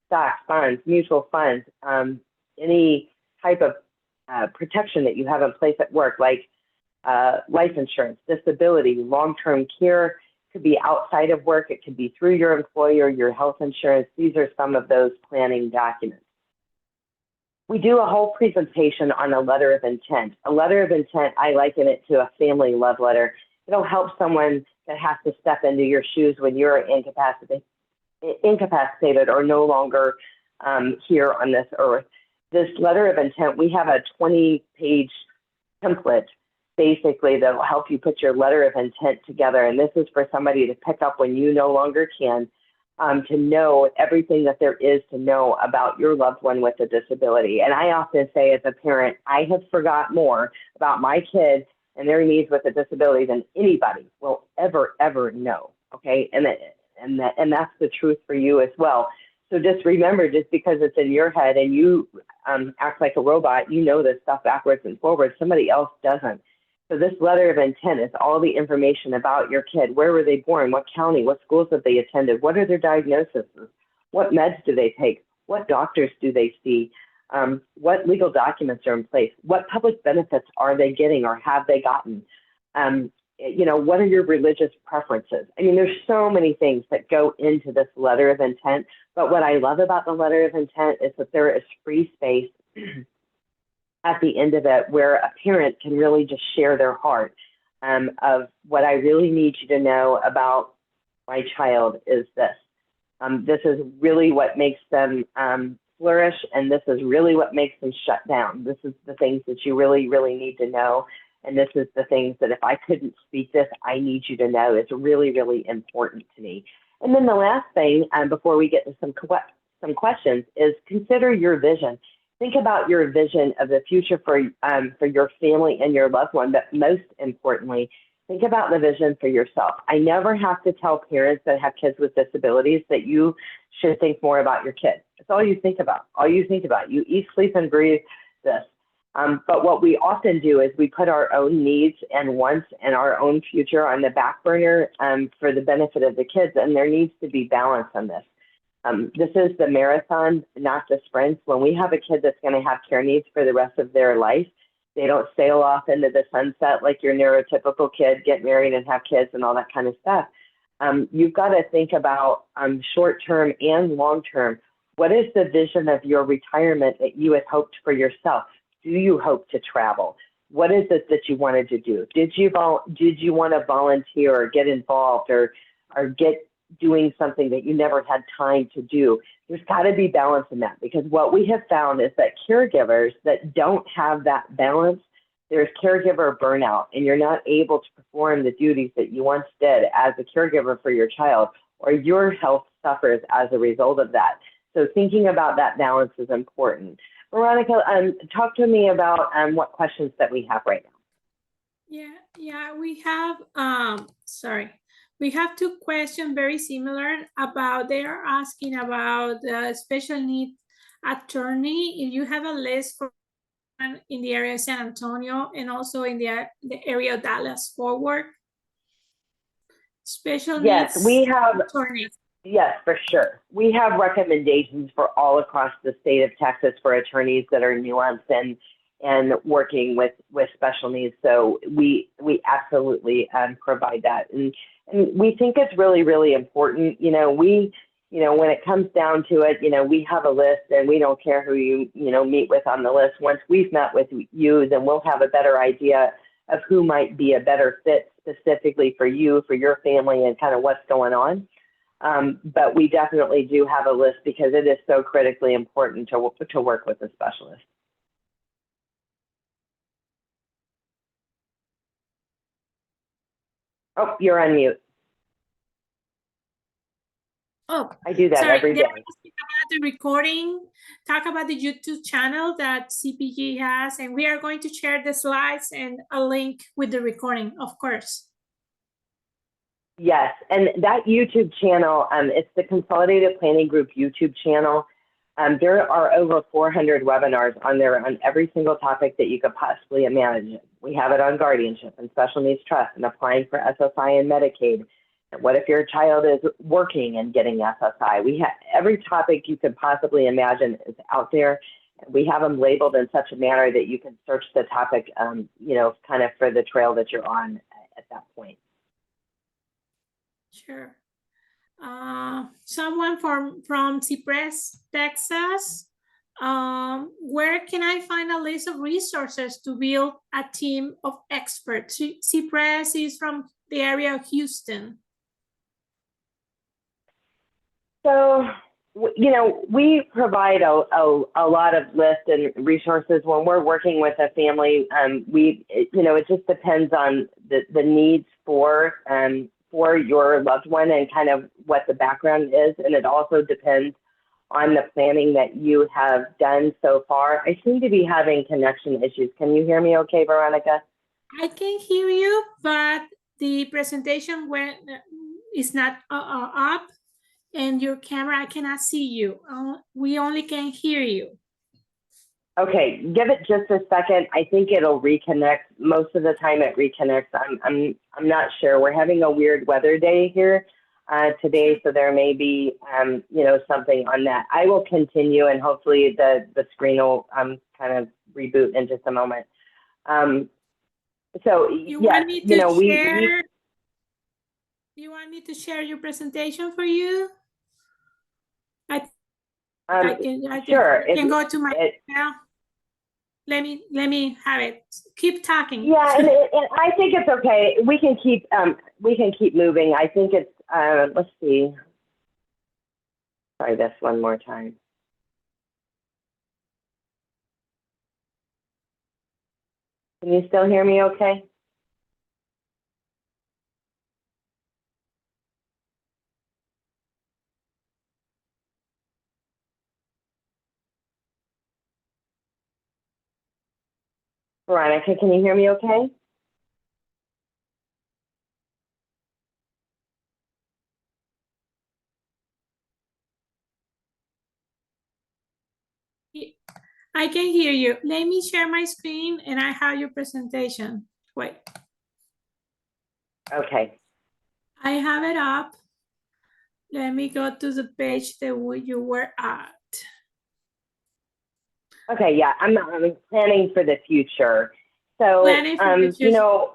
stocks, bonds, mutual funds, any type of protection that you have in place at work, like life insurance, disability, long-term care. Could be outside of work. It could be through your employer, your health insurance. These are some of those planning documents. We do a whole presentation on a letter of intent. A letter of intent, I liken it to a family love letter. It'll help someone that has to step into your shoes when you're incapacitated or no longer here on this earth. This letter of intent, we have a 20-page template basically that will help you put your letter of intent together. And this is for somebody to pick up when you no longer can, to know everything that there is to know about your loved one with a disability. And I often say as a parent, I have forgot more about my kids and their needs with a disability than anybody will ever know. Okay, and that's the truth for you as well. So just remember, just because it's in your head and you act like a robot, you know this stuff backwards and forwards, somebody else doesn't. So this letter of intent is all the information about your kid. Where were they born? What county? What schools have they attended? What are their diagnoses? What meds do they take? What doctors do they see? What legal documents are in place? What public benefits are they getting or have they gotten? You know, what are your religious preferences? I mean, there's so many things that go into this letter of intent. But what I love about the letter of intent is that there is free space at the end of it where a parent can really just share their heart of what I really need you to know about my child is this. This is really what makes them flourish, and this is really what makes them shut down. This is the things that you really, really need to know. And this is the things that if I couldn't speak this, I need you to know. It's really, really important to me. And then the last thing, before we get to some questions, is consider your vision. Think about your vision of the future for your family and your loved one, but most importantly, think about the vision for yourself. I never have to tell parents that have kids with disabilities that you should think more about your kids. It's all you think about. All you think about. You eat, sleep, and breathe this. But what we often do is we put our own needs and wants and our own future on the back burner for the benefit of the kids, and there needs to be balance on this. This is the marathon, not the sprints. When we have a kid that's going to have care needs for the rest of their life, they don't sail off into the sunset like your neurotypical kid, get married and have kids and all that kind of stuff. You've got to think about short-term and long-term. What is the vision of your retirement that you had hoped for yourself? Do you hope to travel? What is it that you wanted to do? Did you want to volunteer or get involved or get doing something that you never had time to do? There's got to be balance in that, because what we have found is that caregivers that don't have that balance, there's caregiver burnout, and you're not able to perform the duties that you once did as a caregiver for your child, or your health suffers as a result of that. So thinking about that balance is important. Veronica, talk to me about what questions that we have right now. Yeah, we have, we have two questions very similar about, they are asking about the special needs attorney. If you have a list for in the area of San Antonio and also in the area of Dallas Fort Worth. Special yes, needs we have attorneys. Yes, for sure. We have recommendations for all across the state of Texas for attorneys that are nuanced and working with special needs. So we absolutely provide that. And we think it's really, really important. When it comes down to it, we have a list and we don't care who you meet with on the list. Once we've met with you, then we'll have a better idea of who might be a better fit specifically for you, for your family, and kind of what's going on. But we definitely do have a list because it is so critically important to work with a specialist. Oh, you're on mute. Oh, I do that every day. About the recording, talk about the YouTube channel that CPG has, and we are going to share the slides and a link with the recording, of course. Yes, and that YouTube channel, it's the Consolidated Planning Group YouTube channel. There are over 400 webinars on there on every single topic that you could possibly imagine. We have it on guardianship and special needs trust and applying for SSI and Medicaid. And what if your child is working and getting SSI? We have every topic you could possibly imagine is out there. We have them labeled in such a manner that you can search the topic, kind of for the trail that you're on at that point. Sure. Someone from Cypress, Texas. Where can I find a list of resources to build a team of experts? Cypress is from the area of Houston. So, we provide a lot of lists and resources when we're working with a family. It just depends on the needs for your loved one and kind of what the background is. And it also depends on the planning that you have done so far. I seem to be having connection issues. Can you hear me okay, Veronica? I can hear you, but the presentation is not up, and your camera, I cannot see you. We only can hear you. Okay, give it just a second. I think it'll reconnect. Most of the time it reconnects. I'm not sure. We're having a weird weather day here today, so there may be something on that. I will continue, and hopefully the screen will kind of reboot in just a moment. You want me to share your presentation for you? I can go to my email. Let me have it. Keep talking. Yeah, and I think it's okay. We can keep moving. I think it's let's see. Try this one more time. Can you still hear me okay? Veronica, can you hear me okay? I can hear you. Let me share my screen and I have your presentation. Wait. Okay. I have it up. Let me go to the page that you were at. Okay, yeah, I'm planning for the future. So, Planning for the you future. know,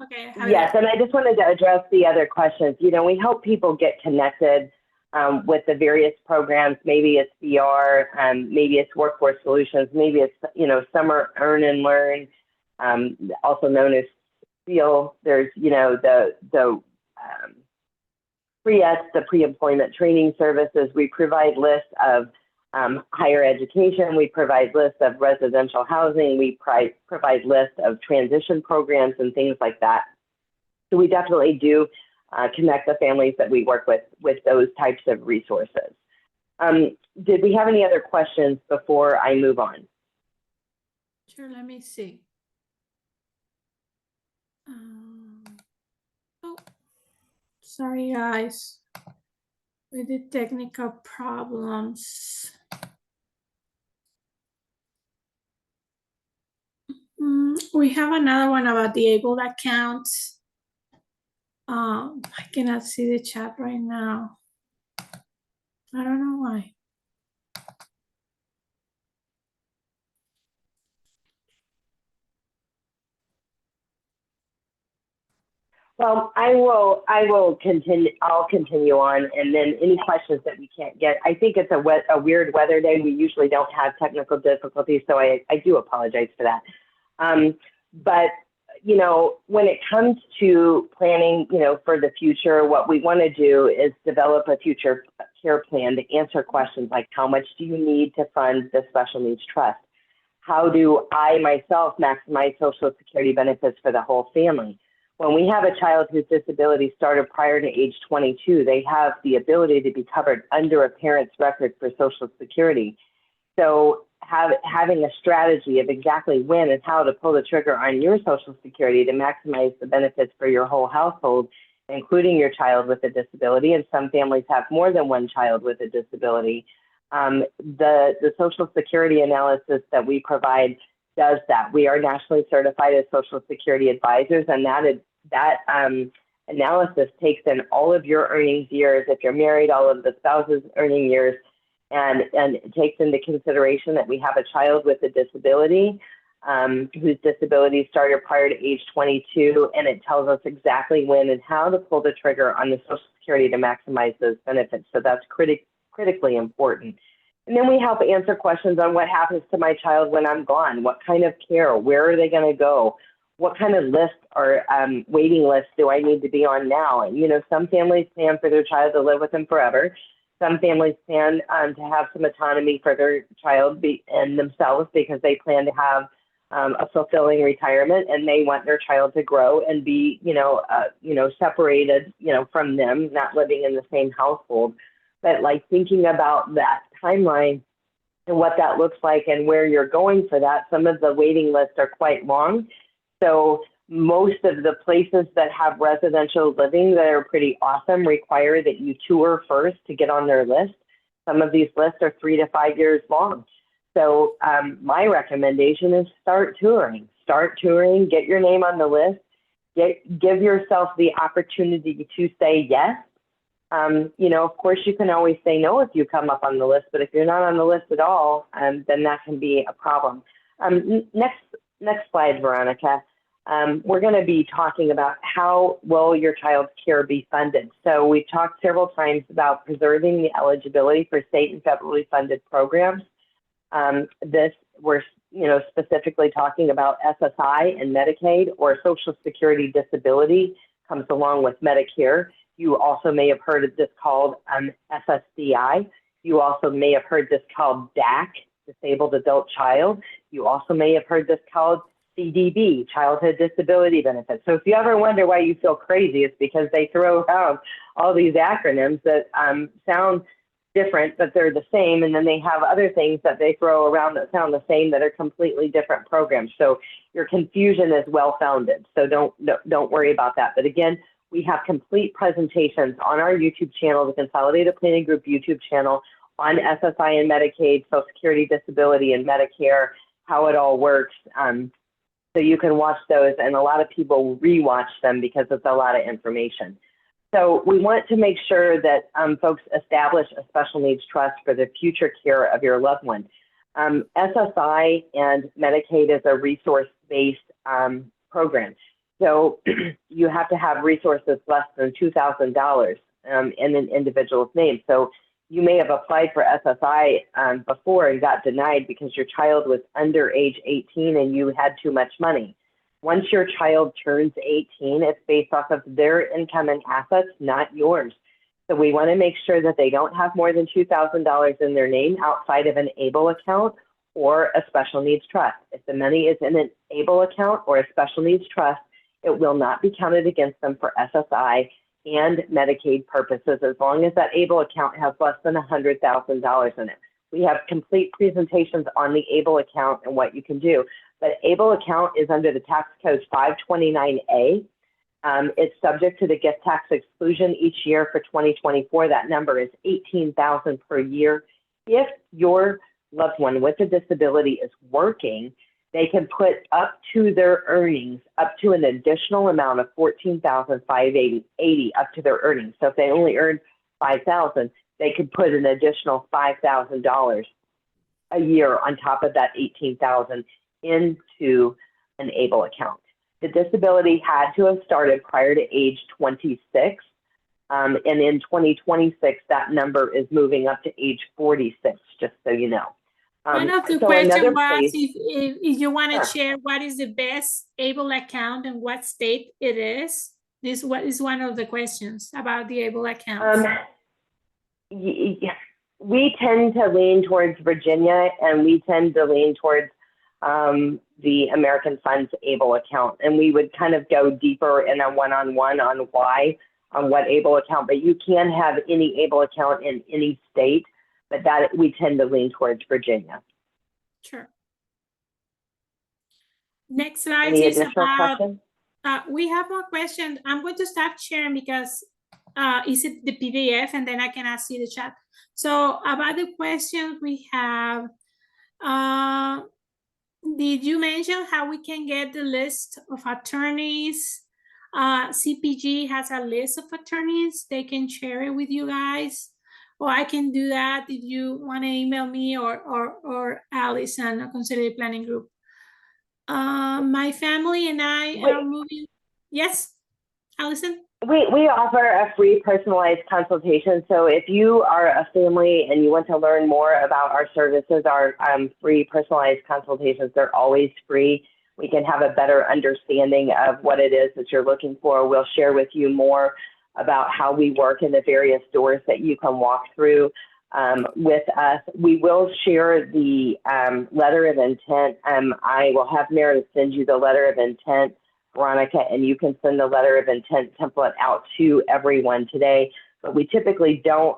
Okay. yes, and I just wanted to address the other questions. You know, we help people get connected with the various programs. Maybe it's VR, maybe it's Workforce Solutions, maybe it's, you know, Summer Earn and Learn, also known as SEAL. There's, you know, the PRES, the pre-employment training services. We provide lists of higher education. We provide lists of residential housing. We provide lists of transition programs and things like that. So we definitely do connect the families that we work with those types of resources. Did we have any other questions before I move on? Sure, let me see. Oh, sorry guys, with the technical problems. We have another one about the able accounts. I cannot see the chat right now. I don't know why. Well, I will continue. I'll continue on, and then any questions that we can't get. I think it's a weird weather day. We usually don't have technical difficulties, so I do apologize for that. But you know, when it comes to planning, you know, for the future, what we want to do is develop a future care plan to answer questions like, how much do you need to fund the special needs trust? How do I myself maximize Social Security benefits for the whole family? When we have a child whose disability started prior to age 22, they have the ability to be covered under a parent's record for Social Security. So having a strategy of exactly when and how to pull the trigger on your Social Security to maximize the benefits for your whole household, including your child with a disability, and some families have more than one child with a disability. The Social Security analysis that we provide does that. We are nationally certified as Social Security advisors, and that analysis takes in all of your earnings years, if you're married, all of the spouse's earning years, and it takes into consideration that we have a child with a disability whose disability started prior to age 22, and it tells us exactly when and how to pull the trigger on the Social Security to maximize those benefits. So that's critically important. And then we help answer questions on what happens to my child when I'm gone. What kind of care? Where are they going to go? What kind of list or waiting list do I need to be on now? And, you know, some families plan for their child to live with them forever. Some families plan to have some autonomy for their child and themselves because they plan to have a fulfilling retirement, and they want their child to grow and be, separated, from them, not living in the same household. But like thinking about that timeline and what that looks like and where you're going for that, some of the waiting lists are quite long. So most of the places that have residential living that are pretty awesome require that you tour first to get on their list. Some of these lists are 3 to 5 years long. So my recommendation is start touring, get your name on the list, give yourself the opportunity to say yes. Of course, you can always say no if you come up on the list, but if you're not on the list at all, then that can be a problem. Next slide, Veronica. We're going to be talking about how will your child's care be funded. So we've talked several times about preserving the eligibility for state and federally funded programs. We're specifically talking about SSI and Medicaid, or Social Security Disability comes along with Medicare. You also may have heard of this called SSDI. You also may have heard this called DAC, Disabled Adult Child. You also may have heard this called CDB, Childhood Disability Benefits. So if you ever wonder why you feel crazy, it's because they throw around all these acronyms that sound different, but they're the same. And then they have other things that they throw around that sound the same that are completely different programs. So your confusion is well-founded. So don't worry about that. But again, we have complete presentations on our YouTube channel, the Consolidated Planning Group YouTube channel, on SSI and Medicaid, Social Security, Disability, and Medicare, how it all works. So you can watch those, and a lot of people rewatch them because it's a lot of information. So we want to make sure that folks establish a special needs trust for the future care of your loved one. SSI and Medicaid is a resource-based program. So you have to have resources less than $2,000 in an individual's name. So you may have applied for SSI before and got denied because your child was under age 18 and you had too much money. Once your child turns 18, it's based off of their income and assets, not yours. So we want to make sure that they don't have more than $2,000 in their name outside of an ABLE account or a special needs trust. If the money is in an ABLE account or a special needs trust, it will not be counted against them for SSI and Medicaid purposes as long as that ABLE account has less than $100,000 in it. We have complete presentations on the ABLE account and what you can do. But ABLE account is under the tax code 529A. It's subject to the gift tax exclusion each year for 2024. That number is $18,000 per year. If your loved one with a disability is working, they can put up to their earnings, up to an additional amount of $14,580 up to their earnings. So if they only earn $5,000, they could put an additional $5,000 a year on top of that $18,000 into an ABLE account. The disability had to have started prior to age 26. And in 2026, that number is moving up to age 46, just so you know. One of the questions was if you want to share what is the best ABLE account and what state it is. This is one of the questions about the ABLE accounts. We tend to lean towards Virginia, and we tend to lean towards the American Funds ABLE account. And we would kind of go deeper in a one-on-one on why, on what ABLE account, but you can have any ABLE account in any state. But that we tend to lean towards Virginia. Sure. Next slide Any is additional about, questions? We have more questions. I'm going to stop sharing because is it the PDF and then I cannot see the chat. So about the questions we have, did you mention how we can get the list of attorneys? CPG has a list of attorneys. They can share it with you guys. Or I can do that if you want to email me or Allison, a Consolidated Planning Group. My family and I are moving. Yes, Allison? We offer a free personalized consultation. So if you are a family and you want to learn more about our services, our free personalized consultations, they're always free. We can have a better understanding of what it is that you're looking for. We'll share with you more about how we work in the various doors that you can walk through with us. We will share the letter of intent. I will have Meredith send you the letter of intent, Veronica, and you can send the letter of intent template out to everyone today. But we typically don't,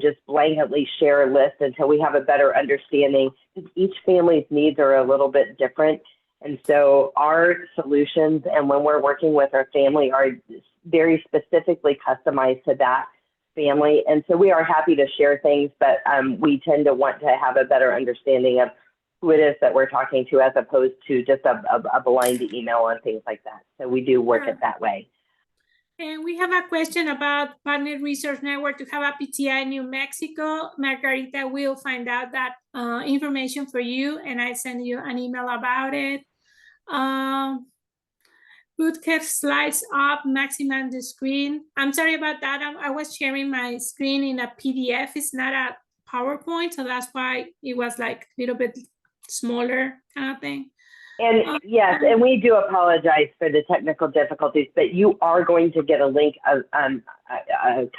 just blanketly share a list until we have a better understanding, because each family's needs are a little bit different. And so our solutions, and when we're working with our family, are very specifically customized to that family. And so we are happy to share things, but we tend to want to have a better understanding of who it is that we're talking to, as opposed to just a blind email and things like that. So we do work it that way. And we have a question about Partner Resource Network to have a PTI in New Mexico. Margarita will find out that information for you, and I send you an email about it. Put her slides up, maximize the screen. I'm sorry about that. I was sharing my screen in a PDF. It's not a PowerPoint, so that's why it was like a little bit smaller kind of thing. And yes, and we do apologize for the technical difficulties, but you are going to get a link, a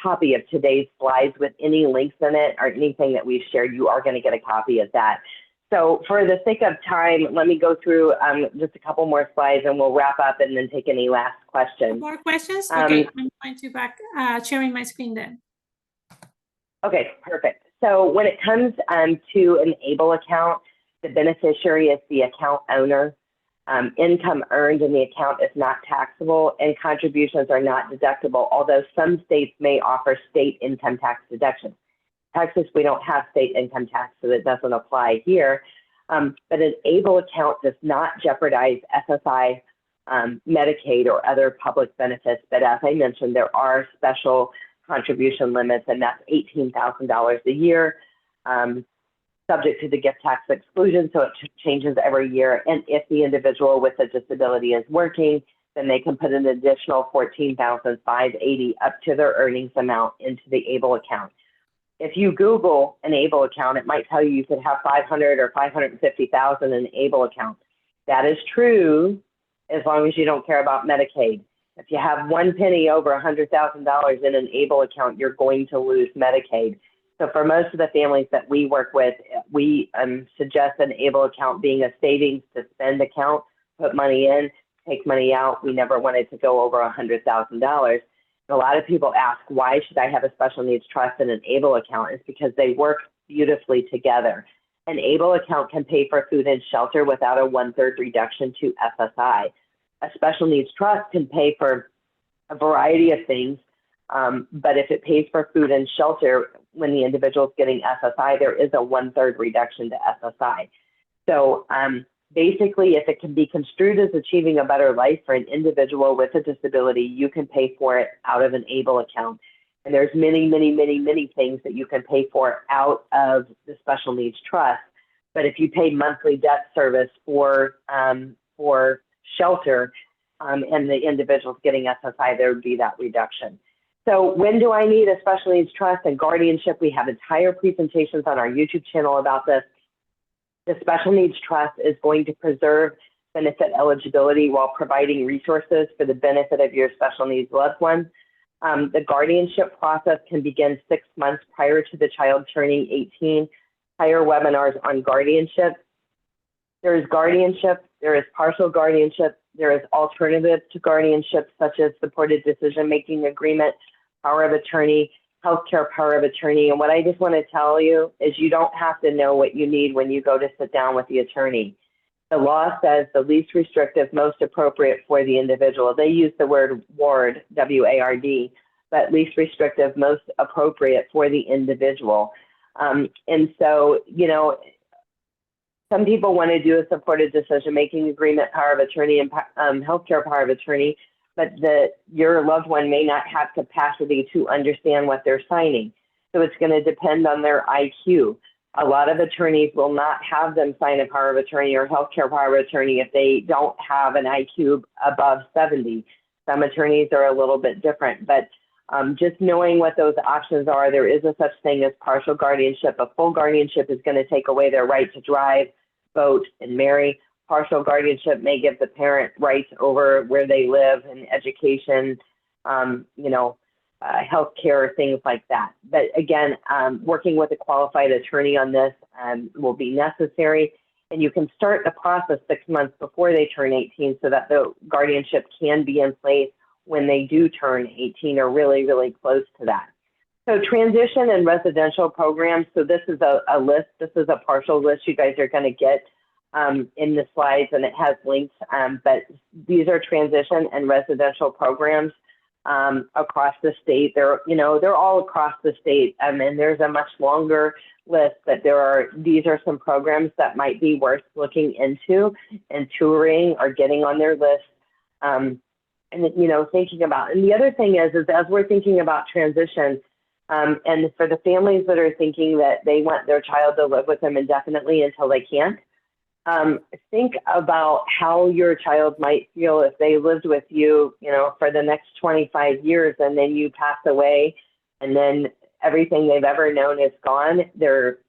copy of today's slides with any links in it or anything that we've shared. You are going to get a copy of that. So for the sake of time, let me go through just a couple more slides and we'll wrap up and then take any last questions. More questions? Okay, I'm going to back sharing my screen then. Okay, perfect. So when it comes to an ABLE account, the beneficiary is the account owner. Income earned in the account is not taxable and contributions are not deductible, although some states may offer state income tax deductions. Texas, we don't have state income tax, so it doesn't apply here. But an ABLE account does not jeopardize SSI, Medicaid, or other public benefits. But as I mentioned, there are special contribution limits, and that's $18,000 a year, subject to the gift tax exclusion, so it changes every year. And if the individual with a disability is working, then they can put an additional $14,580 up to their earnings amount into the ABLE account. If you Google an ABLE account, it might tell you you could have 500 or 550,000 in an ABLE account. That is true as long as you don't care about Medicaid. If you have one penny over $100,000 in an ABLE account, you're going to lose Medicaid. So for most of the families that we work with, we suggest an ABLE account being a savings to spend account, put money in, take money out. We never wanted to go over $100,000. A lot of people ask, why should I have a special needs trust in an ABLE account? It's because they work beautifully together. An ABLE account can pay for food and shelter without a 1/3 reduction to SSI. A special needs trust can pay for a variety of things, but if it pays for food and shelter when the individual is getting SSI, there is a 1/3 reduction to SSI. So basically, if it can be construed as achieving a better life for an individual with a disability, you can pay for it out of an ABLE account. And there's many, many, many, many things that you can pay for out of the special needs trust. But if you pay monthly debt service for shelter and the individual's getting SSI, there would be that reduction. So when do I need a special needs trust and guardianship? We have entire presentations on our YouTube channel about this. The special needs trust is going to preserve benefit eligibility while providing resources for the benefit of your special needs loved ones. The guardianship process can begin 6 months prior to the child turning 18. Higher webinars on guardianship. There is guardianship, there is partial guardianship, there is alternatives to guardianship, such as supported decision-making agreement, power of attorney, healthcare power of attorney. And what I just want to tell you is you don't have to know what you need when you go to sit down with the attorney. The law says the least restrictive, most appropriate for the individual. They use the word ward, W-A-R-D, but least restrictive, most appropriate for the individual. And so, you know, some people want to do a supported decision-making agreement, power of attorney, and healthcare power of attorney, but your loved one may not have capacity to understand what they're signing. So it's going to depend on their IQ. A lot of attorneys will not have them sign a power of attorney or healthcare power of attorney if they don't have an IQ above 70. Some attorneys are a little bit different, but just knowing what those options are, there is a such thing as partial guardianship. A full guardianship is going to take away their right to drive, vote, and marry. Partial guardianship may give the parent rights over where they live and education, health care, things like that. But again, working with a qualified attorney on this will be necessary. And you can start the process 6 months before they turn 18 so that the guardianship can be in place when they do turn 18 or really, really close to that. So transition and residential programs. So this is a list. This is a partial list you guys are going to get in the slides, and it has links. But these are transition and residential programs across the state. They're all across the state, and there's a much longer list. But these are some programs that might be worth looking into and touring or getting on their list. And thinking about. And the other thing is as we're thinking about transition, and for the families that are thinking that they want their child to live with them indefinitely until they can't, think about how your child might feel if they lived with you, for the next 25 years, and then you pass away, and then everything they've ever known is gone.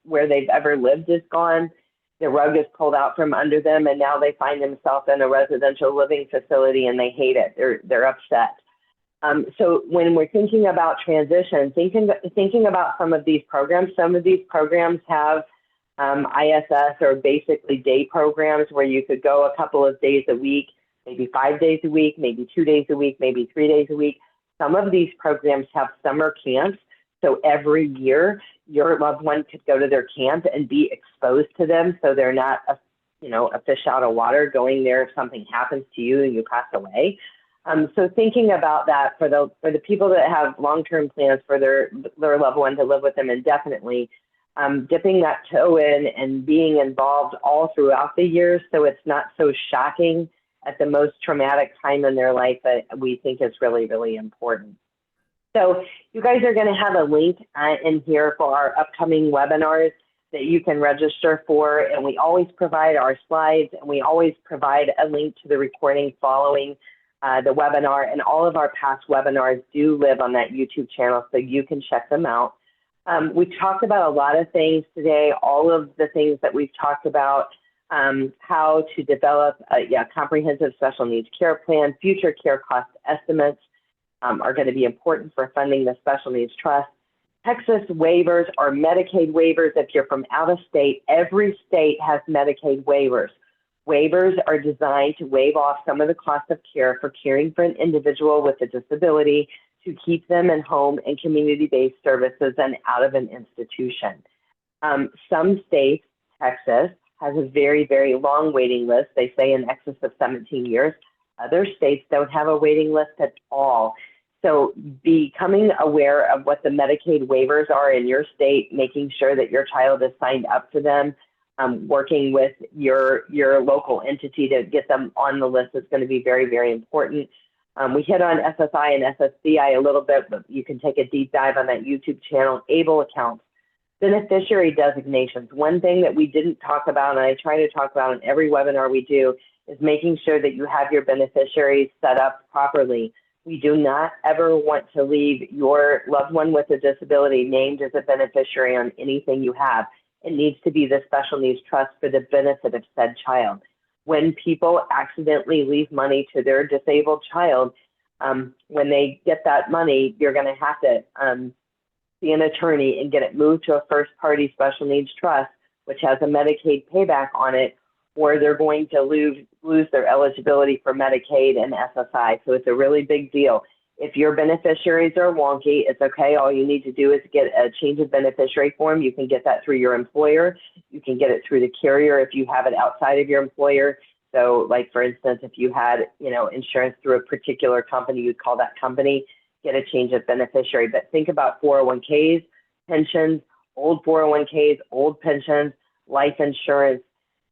Where they've ever lived is gone. The rug is pulled out from under them, and now they find themselves in a residential living facility, and they hate it. They're upset. So when we're thinking about transition, thinking about some of these programs have ISS, or basically day programs, where you could go a couple of days a week, maybe 5 days a week, maybe 2 days a week, maybe 3 days a week. Some of these programs have summer camps. So every year, your loved one could go to their camp and be exposed to them, so they're not a fish out of water going there if something happens to you and you pass away. So thinking about that for the people that have long-term plans for their loved one to live with them indefinitely, dipping that toe in and being involved all throughout the year, so it's not so shocking at the most traumatic time in their life, that we think is really, really important. So you guys are going to have a link in here for our upcoming webinars that you can register for, and we always provide our slides, and we always provide a link to the recording following the webinar, and all of our past webinars do live on that YouTube channel, so you can check them out. We talked about a lot of things today, all of the things that we've talked about, how to develop a comprehensive special needs care plan, future care cost estimates are going to be important for funding the special needs trust. Texas waivers or Medicaid waivers, if you're from out of state, every state has Medicaid waivers. Waivers are designed to waive off some of the cost of care for caring for an individual with a disability to keep them in home and community-based services and out of an institution. Some states, Texas, has a very, very long waiting list. They say in excess of 17 years. Other states don't have a waiting list at all. So becoming aware of what the Medicaid waivers are in your state, making sure that your child is signed up for them, working with your local entity to get them on the list is going to be very, very important. We hit on SSI and SSDI a little bit, but you can take a deep dive on that YouTube channel. ABLE accounts, beneficiary designations. One thing that we didn't talk about, and I try to talk about in every webinar we do, is making sure that you have your beneficiaries set up properly. We do not ever want to leave your loved one with a disability named as a beneficiary on anything you have. It needs to be the special needs trust for the benefit of said child. When people accidentally leave money to their disabled child, when they get that money, you're going to have to see an attorney and get it moved to a first-party special needs trust, which has a Medicaid payback on it, or they're going to lose their eligibility for Medicaid and SSI. So it's a really big deal. If your beneficiaries are wonky, it's okay. All you need to do is get a change of beneficiary form. You can get that through your employer. You can get it through the carrier if you have it outside of your employer. So like, for instance, if you had, insurance through a particular company, you'd call that company, get a change of beneficiary. But think about 401ks, pensions, old 401ks, old pensions, life insurance,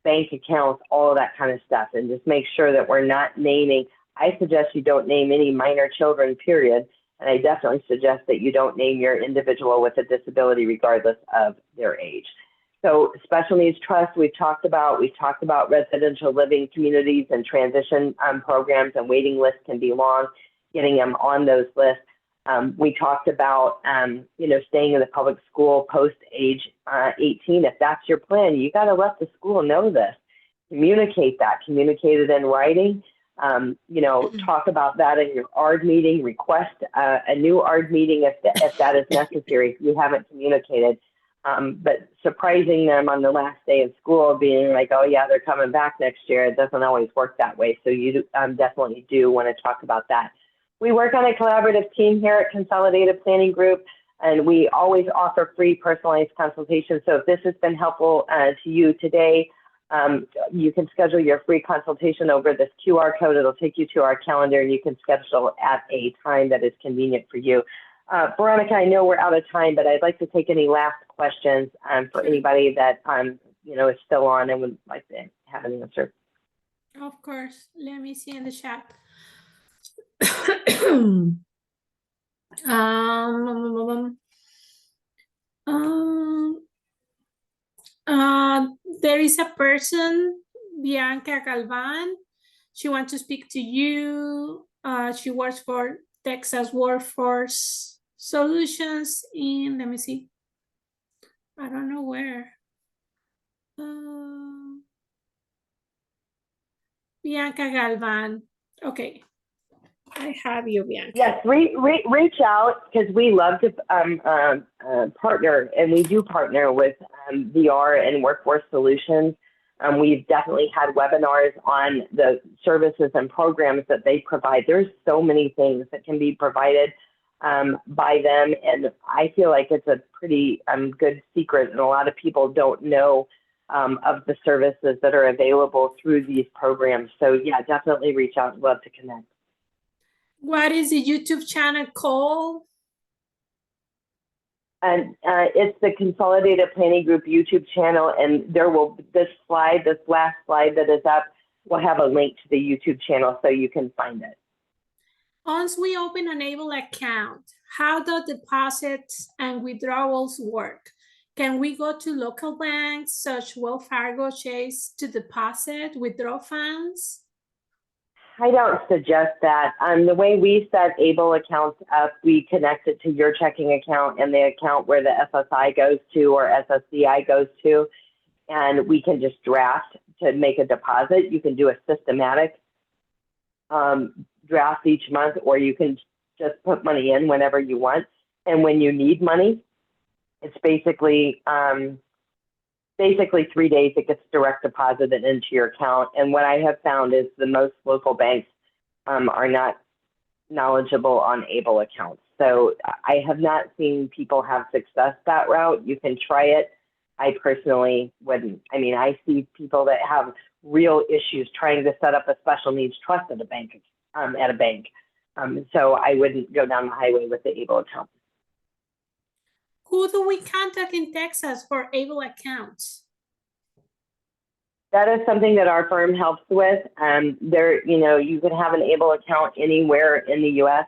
bank accounts, all of that kind of stuff. And just make sure that we're not naming. I suggest you don't name any minor children, period. And I definitely suggest that you don't name your individual with a disability regardless of their age. So special needs trust, we've talked about residential living communities and transition programs, and waiting lists can be long, getting them on those lists. We talked about, staying in the public school post age 18. If that's your plan, you got to let the school know this. Communicate it in writing. Talk about that in your ARD meeting. Request a new ARD meeting if that is necessary, if you haven't communicated. But surprising them on the last day of school, being like, oh yeah, they're coming back next year, it doesn't always work that way. So you definitely do want to talk about that. We work on a collaborative team here at Consolidated Planning Group, and we always offer free personalized consultations. So if this has been helpful to you today, you can schedule your free consultation over this QR code. It'll take you to our calendar, and you can schedule at a time that is convenient for you. Veronica, I know we're out of time, but I'd like to take any last questions for anybody that is still on and would like to have an answer. Of course. Let me see in the chat. There is a person, Bianca Galvan. She wants to speak to you. She works for Texas Workforce Solutions in, let me see. I don't know where. Bianca Galvan. Okay. I have you, Bianca. Yes, reach out, because we love to partner, and we do partner with VR and Workforce Solutions. We've definitely had webinars on the services and programs that they provide. There's so many things that can be provided by them. And I feel like it's a pretty good secret, and a lot of people don't know of the services that are available through these programs. So yeah, definitely reach out. I'd love to connect. What is the YouTube channel called? And it's the Consolidated Planning Group YouTube channel, and there will, this last slide that is up, will have a link to the YouTube channel so you can find it. Once we open an ABLE account, how do deposits and withdrawals work? Can we go to local banks such Wells Fargo, Chase to deposit, withdraw funds? I don't suggest that. The way we set ABLE accounts up, we connect it to your checking account and the account where the SSI goes to or SSDI goes to, and we can just draft to make a deposit. You can do a systematic draft each month, or you can just put money in whenever you want. And when you need money, it's basically 3 days it gets direct deposited into your account. And what I have found is the most local banks are not knowledgeable on ABLE accounts. So I have not seen people have success that route. You can try it. I personally wouldn't. I mean, I see people that have real issues trying to set up a special needs trust at a bank. So I wouldn't go down the highway with the ABLE account. Who do we contact in Texas for ABLE accounts? That is something that our firm helps with. You can have an ABLE account anywhere in the U.S.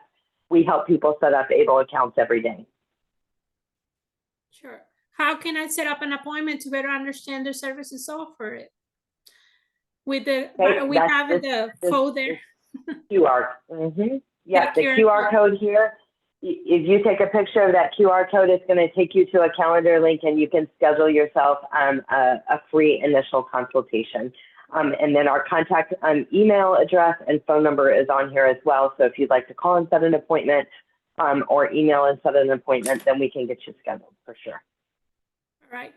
We help people set up ABLE accounts every day. Sure. How can I set up an appointment to better understand the services offered? With the we have the code there. QR. Mm-hmm. Yeah, the QR code here. If you take a picture of that QR code, it's going to take you to a calendar link, and you can schedule yourself a free initial consultation. And then our contact email address and phone number is on here as well. So if you'd like to call and set an appointment or email and set an appointment, then we can get you scheduled for sure. All right.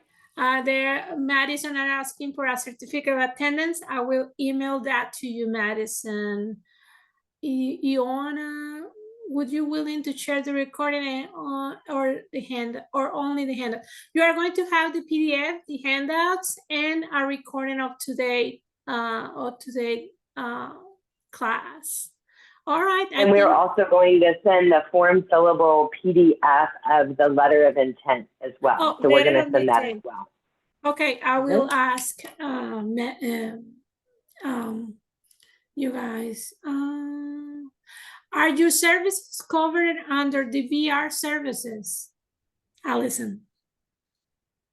Madison are asking for a certificate of attendance. I will email that to you, Madison. Iona, would you willing to share the recording or the hand or only the handout? You are going to have the PDF, the handouts, and a recording of today class. All right. And we're also going to send the form fillable PDF of the letter of intent as well. Oh, so we're going to send that as well. Okay, I will ask you guys. Are your services covered under the VR services, Allison?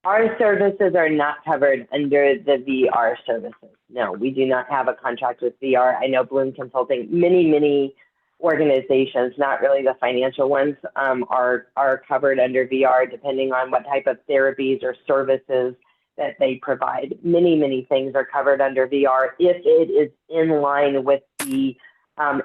Our services are not covered under the VR services. No, we do not have a contract with VR. I know Bloom Consulting, many organizations, not really the financial ones, are covered under VR, depending on what type of therapies or services that they provide. Many things are covered under VR if it is in line with the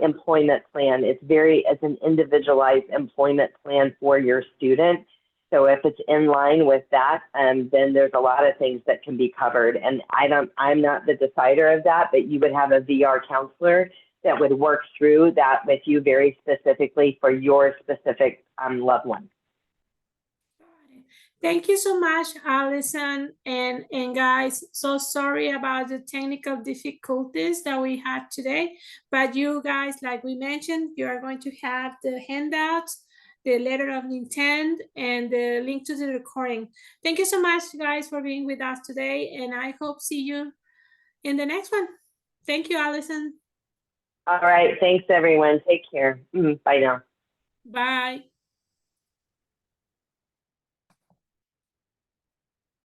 employment plan. It's an individualized employment plan for your student. So if it's in line with that, then there's a lot of things that can be covered. And I'm not the decider of that, but you would have a VR counselor that would work through that with you very specifically for your specific loved one. Thank you so much, Allison. And guys, so sorry about the technical difficulties that we had today. But you guys, like we mentioned, you are going to have the handouts, the letter of intent, and the link to the recording. Thank you so much, guys, for being with us today. And I hope see you in the next one. Thank you, Allison. All right. Thanks, everyone. Take care. Bye now. Bye.